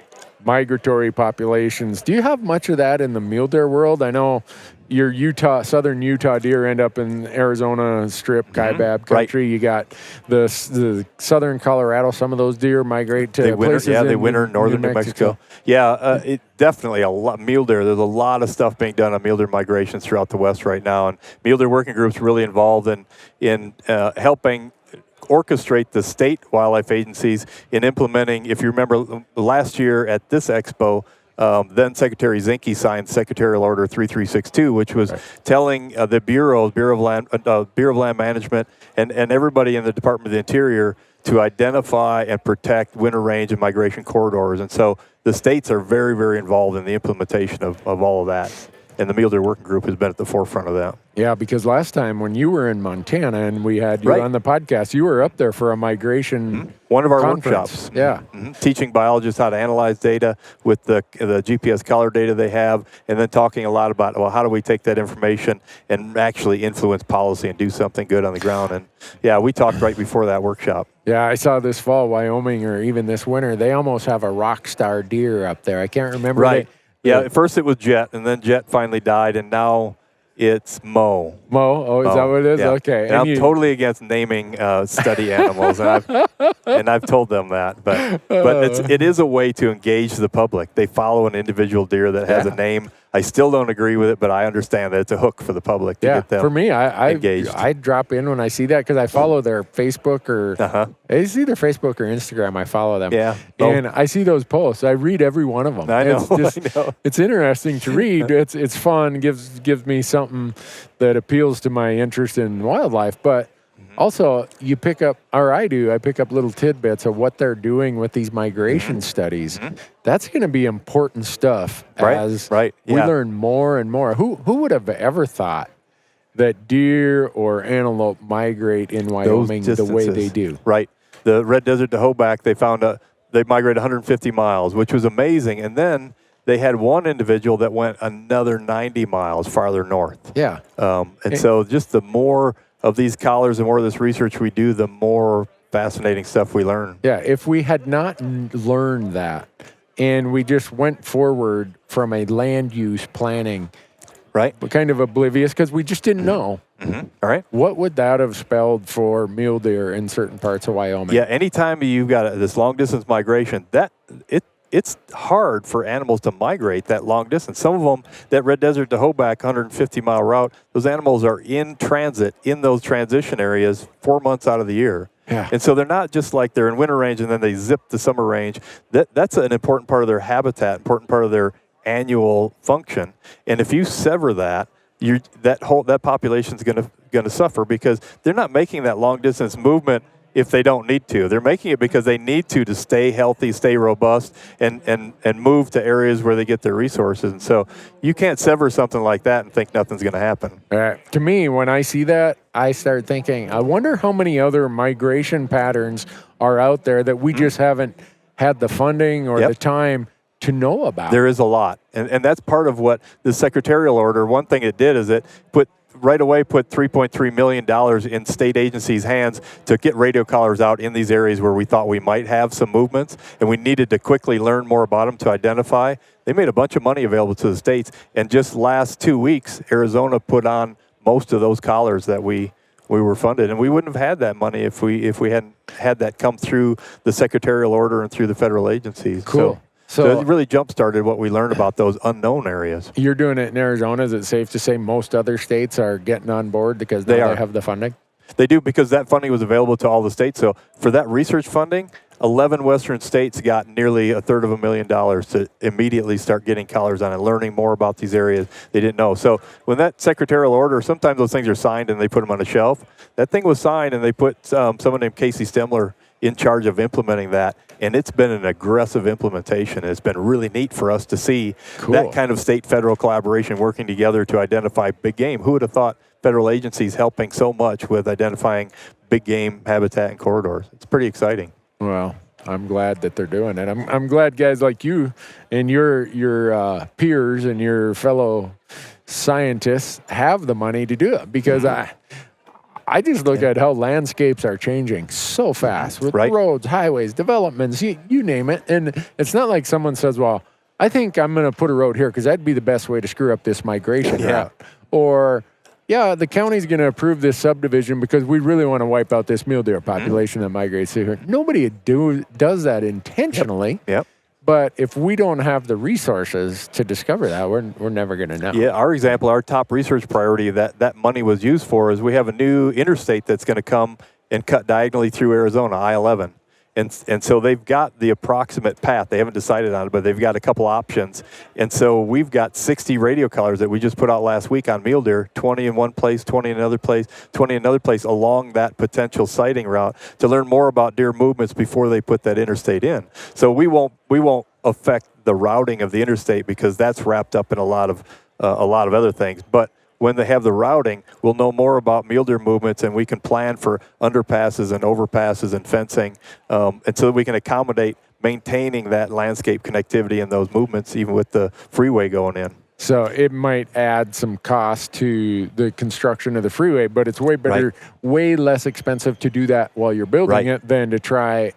[SPEAKER 1] migratory populations. Do you have much of that in the mule deer world? I know your southern Utah deer end up in Arizona Strip, Kaibab country. Right. You got the southern Colorado. Some of those deer migrate to places.
[SPEAKER 2] They winter in northern New Mexico. Yeah, it definitely a lot mule deer. There's a lot of stuff being done on mule deer migrations throughout the West right now, and mule deer working groups really involved in helping orchestrate the state wildlife agencies in implementing. If you remember last year at this expo, then Secretary Zinke signed Secretarial Order 3362, which was telling the Bureau of Land Management and everybody in the Department of the Interior to identify and protect winter range and migration corridors. And so the states are very, very involved in the implementation of all of that. And the Mule Deer Working Group has been at the forefront of that.
[SPEAKER 1] Yeah, because last time when you were in Montana and we had you on the podcast, you were up there for a migration
[SPEAKER 2] one of our
[SPEAKER 1] conference.
[SPEAKER 2] workshops. Yeah. Teaching biologists how to analyze data with the GPS color data they have, and then talking a lot about, well, how do we take that information and actually influence policy and do something good on the ground. And yeah, we talked right before that workshop.
[SPEAKER 1] Yeah, I saw this fall, Wyoming, or even this winter, they almost have a rock star deer up there. I can't remember.
[SPEAKER 2] Right. Yeah, at first it was Jet, and then Jet finally died, and now it's Mo.
[SPEAKER 1] Mo? Oh, is that what it is?
[SPEAKER 2] Yeah.
[SPEAKER 1] Okay.
[SPEAKER 2] And I'm totally against naming study animals, and I've told them that. But it is a way to engage the public. They follow an individual deer that has a name. I still don't agree with it, but I understand that it's a hook for the public to get them
[SPEAKER 1] for me,
[SPEAKER 2] engaged.
[SPEAKER 1] I drop in when I see that because I follow their Facebook or it's either Facebook or Instagram. I follow them.
[SPEAKER 2] Yeah.
[SPEAKER 1] And I see those posts. I read every one of them.
[SPEAKER 2] I know.
[SPEAKER 1] It's interesting to read. It's fun. Gives me something that appeals to my interest in wildlife. But also, I pick up little tidbits of what they're doing with these migration studies. That's going to be important stuff as we learn more and more. Who would have ever thought that deer or antelope migrate in Wyoming the way they do?
[SPEAKER 2] Right. The Red Desert to Hoback, they found they migrated 150 miles, which was amazing. And then they had one individual that went another 90 miles farther north.
[SPEAKER 1] Yeah.
[SPEAKER 2] And so just the more of these collars and more of this research we do, the more fascinating stuff we learn.
[SPEAKER 1] Yeah, if we had not learned that, and we just went forward from a land use planning,
[SPEAKER 2] Right.
[SPEAKER 1] but kind of oblivious because we just didn't know.
[SPEAKER 2] Mm-hmm. All right.
[SPEAKER 1] What would that have spelled for mule deer in certain parts of Wyoming?
[SPEAKER 2] Yeah, anytime you've got this long distance migration, it's hard for animals to migrate that long distance. Some of them, that Red Desert to Hoback 150-mile route, those animals are in transit in those transition areas 4 months out of the year.
[SPEAKER 1] Yeah.
[SPEAKER 2] And so they're not just like they're in winter range and then they zip to summer range. That's an important part of their habitat, important part of their annual function. And if you sever that, that population is going to suffer because they're not making that long distance movement if they don't need to. They're making it because they need to stay healthy, stay robust, and move to areas where they get their resources. And so you can't sever something like that and think nothing's going to happen.
[SPEAKER 1] To me, when I see that, I start thinking, I wonder how many other migration patterns are out there that we just haven't had the funding or the time to know about.
[SPEAKER 2] There is a lot. And that's part of what the secretarial order, one thing it did is it put $3.3 million in state agencies' hands to get radio collars out in these areas where we thought we might have some movements, and we needed to quickly learn more about them to identify. They made a bunch of money available to the states, and just last 2 weeks, Arizona put on most of those collars that we were funded, and we wouldn't have had that money if we hadn't had that come through the secretarial order and through the federal agencies.
[SPEAKER 1] Cool.
[SPEAKER 2] So it really jump-started what we learned about those unknown areas.
[SPEAKER 1] You're doing it in Arizona. Is it safe to say most other states are getting on board because they have the funding?
[SPEAKER 2] They do, because that funding was available to all the states. So for that research funding, 11 western states got nearly $250,000 to immediately start getting collars on and learning more about these areas they didn't know. So when that secretarial order, sometimes those things are signed and they put them on a shelf. That thing was signed and they put someone named Casey Stemler in charge of implementing that, and it's been an aggressive implementation. It's been really neat for us to see that kind of state-federal collaboration working together to identify big game. Who would have thought federal agencies helping so much with identifying big game habitat and corridors? It's pretty exciting.
[SPEAKER 1] Well, I'm glad that they're doing it. I'm glad guys like you and your peers and your fellow scientists have the money to do it, because I just look at how landscapes are changing so fast with roads, highways, developments, you name it. And it's not like someone says, well, I think I'm going to put a road here because that'd be the best way to screw up this migration route. Or, the county's going to approve this subdivision because we really want to wipe out this mule deer population that migrates through here. Nobody does that intentionally.
[SPEAKER 2] Yep.
[SPEAKER 1] But if we don't have the resources to discover that, we're never going to know.
[SPEAKER 2] Yeah, our top research priority that money was used for is we have a new interstate that's going to come and cut diagonally through Arizona, I-11. And so they've got the approximate path. They haven't decided on it, but they've got a couple options. And so we've got 60 radio collars that we just put out last week on mule deer, 20 in one place, 20 in another place, 20 in another place along that potential sighting route to learn more about deer movements before they put that interstate in. So we won't affect the routing of the interstate because that's wrapped up in a lot of other things. But when they have the routing, we'll know more about mule deer movements, and we can plan for underpasses and overpasses and fencing, and so that we can accommodate maintaining that landscape connectivity and those movements, even with the freeway going in.
[SPEAKER 1] So it might add some cost to the construction of the freeway, but it's way better, way less expensive to do that while you're building it than to try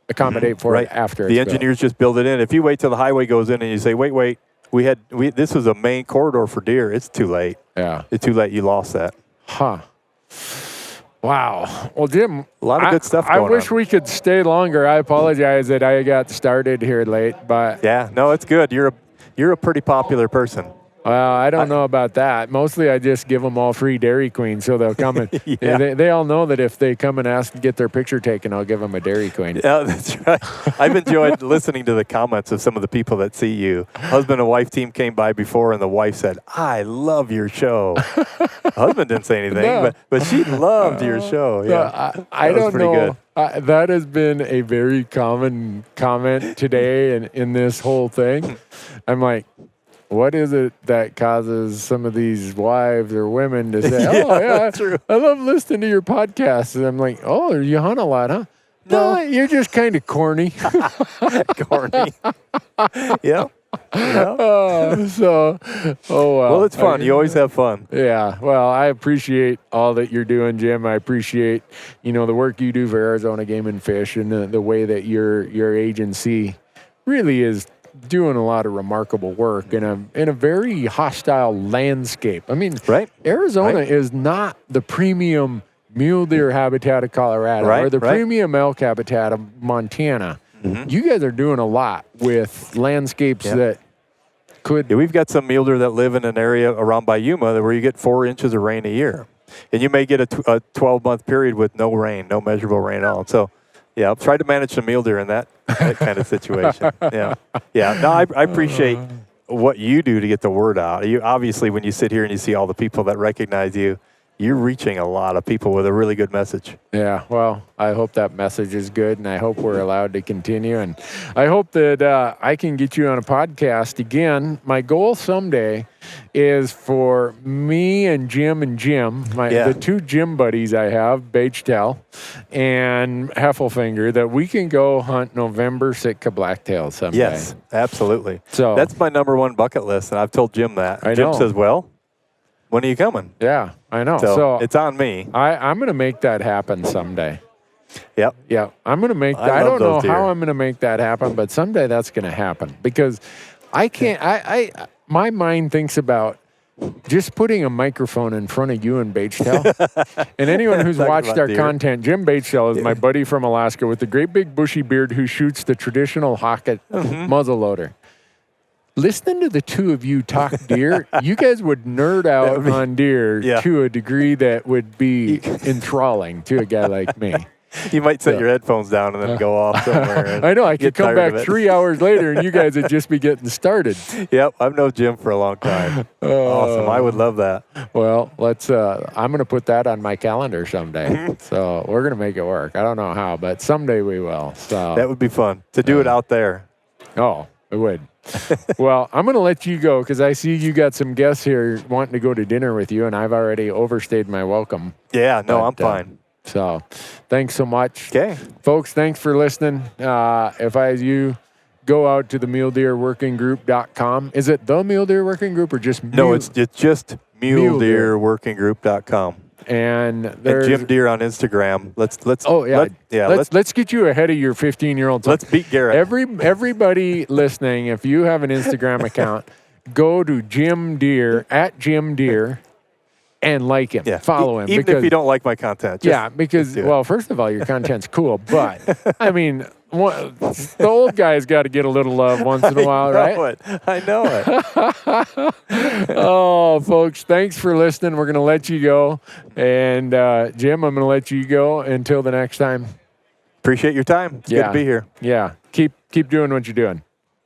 [SPEAKER 1] accommodate for it after
[SPEAKER 2] the engineers just build it in. If you wait till the highway goes in and you say, wait, this was a main corridor for deer, it's too late.
[SPEAKER 1] Yeah.
[SPEAKER 2] It's too late. You lost that.
[SPEAKER 1] Huh. Wow. Well, Jim,
[SPEAKER 2] a lot of good stuff going on.
[SPEAKER 1] I wish we could stay longer. I apologize that I got started here late, but
[SPEAKER 2] yeah, no, it's good. You're a pretty popular person.
[SPEAKER 1] Well, I don't know about that. Mostly I just give them all free Dairy Queen, so they'll come and they all know that if they come and ask to get their picture taken, I'll give them a Dairy Queen.
[SPEAKER 2] Yeah, that's right. I've enjoyed listening to the comments of some of the people that see you. Husband and wife team came by before, and the wife said, "I love your show." Husband didn't say anything, but she loved your show. Yeah,
[SPEAKER 1] I don't know. That has been a very common comment today in this whole thing. I'm like, what is it that causes some of these wives or women to say,
[SPEAKER 2] true.
[SPEAKER 1] I love listening to your podcast? And I'm like, oh, you hunt a lot, huh? No, you're just kind of corny.
[SPEAKER 2] Corny. Yeah.
[SPEAKER 1] Well,
[SPEAKER 2] it's fun. You always have fun.
[SPEAKER 1] Yeah. Well, I appreciate all that you're doing, Jim. I appreciate, the work you do for Arizona Game and Fish and the way that your agency really is doing a lot of remarkable work in a very hostile landscape. I mean,
[SPEAKER 2] Right.
[SPEAKER 1] Arizona
[SPEAKER 2] Right.
[SPEAKER 1] is not the premium mule deer habitat of Colorado
[SPEAKER 2] Right,
[SPEAKER 1] or the
[SPEAKER 2] right.
[SPEAKER 1] premium elk habitat of Montana. You guys are doing a lot with landscapes that could.
[SPEAKER 2] Yeah, we've got some mule deer that live in an area around by Yuma where you get 4 inches of rain a year. And you may get a 12-month period with no rain, no measurable rain at all. So, yeah, I've tried to manage some mule deer in that kind of situation. Yeah. Yeah. No, I appreciate what you do to get the word out. You obviously, when you sit here and you see all the people that recognize you, you're reaching a lot of people with a really good message.
[SPEAKER 1] Yeah, well, I hope that message is good, and I hope we're allowed to continue. And I hope that I can get you on a podcast again. My goal someday is for me and Jim, the two Jim buddies I have, Whitetail and Heffelfinger, that we can go hunt November Sitka blacktail someday.
[SPEAKER 2] Yes, absolutely.
[SPEAKER 1] So
[SPEAKER 2] that's my #1 bucket list, and I've told Jim that. Jim says, well, when are you coming?
[SPEAKER 1] Yeah, I know.
[SPEAKER 2] So it's on me.
[SPEAKER 1] I'm going to make that happen someday.
[SPEAKER 2] Yep.
[SPEAKER 1] Yeah, I'm going to make that. I don't know how I'm going to make that happen, but someday that's going to happen because I can't, my mind thinks about just putting a microphone in front of you and Whitetail. And anyone who's watched our content, Jim Whitetail is my buddy from Alaska with the great big bushy beard who shoots the traditional Hocket muzzleloader. Listening to the two of you talk deer, you guys would nerd out on deer to a degree that would be enthralling to a guy like me.
[SPEAKER 2] You might set your headphones down and then go off somewhere.
[SPEAKER 1] I know. I could come back 3 hours later and you guys would just be getting started.
[SPEAKER 2] Yep. I've known Jim for a long time. Awesome. I would love that.
[SPEAKER 1] Well, let's. I'm going to put that on my calendar someday. So we're going to make it work. I don't know how, but someday we will. So
[SPEAKER 2] that would be fun to do it out there.
[SPEAKER 1] Oh, it would. Well, I'm going to let you go because I see you got some guests here wanting to go to dinner with you, and I've already overstayed my welcome.
[SPEAKER 2] Yeah, no, I'm fine.
[SPEAKER 1] So thanks so much.
[SPEAKER 2] Okay.
[SPEAKER 1] Folks, thanks for listening. If I was you, go out to the muledeerworkinggroup.com. Is it the Mule Deer Working Group or just Mule?
[SPEAKER 2] No, it's just muledeerworkinggroup.com.
[SPEAKER 1] And
[SPEAKER 2] Jim Deere on Instagram. Let's
[SPEAKER 1] get you ahead of your 15-year-old.
[SPEAKER 2] Let's beat Garrett.
[SPEAKER 1] Everybody listening, if you have an Instagram account, go to Jim Deere @JimDeere and like him. Yeah. Follow him.
[SPEAKER 2] Even if you don't like my content.
[SPEAKER 1] Because first of all, your content's cool, but I mean, the old guy's got to get a little love once in a while, right?
[SPEAKER 2] I know it.
[SPEAKER 1] Oh, folks, thanks for listening. We're going to let you go. And Jim, I'm going to let you go until the next time.
[SPEAKER 2] Appreciate your time. It's good to be here.
[SPEAKER 1] Yeah. Keep doing what you're doing.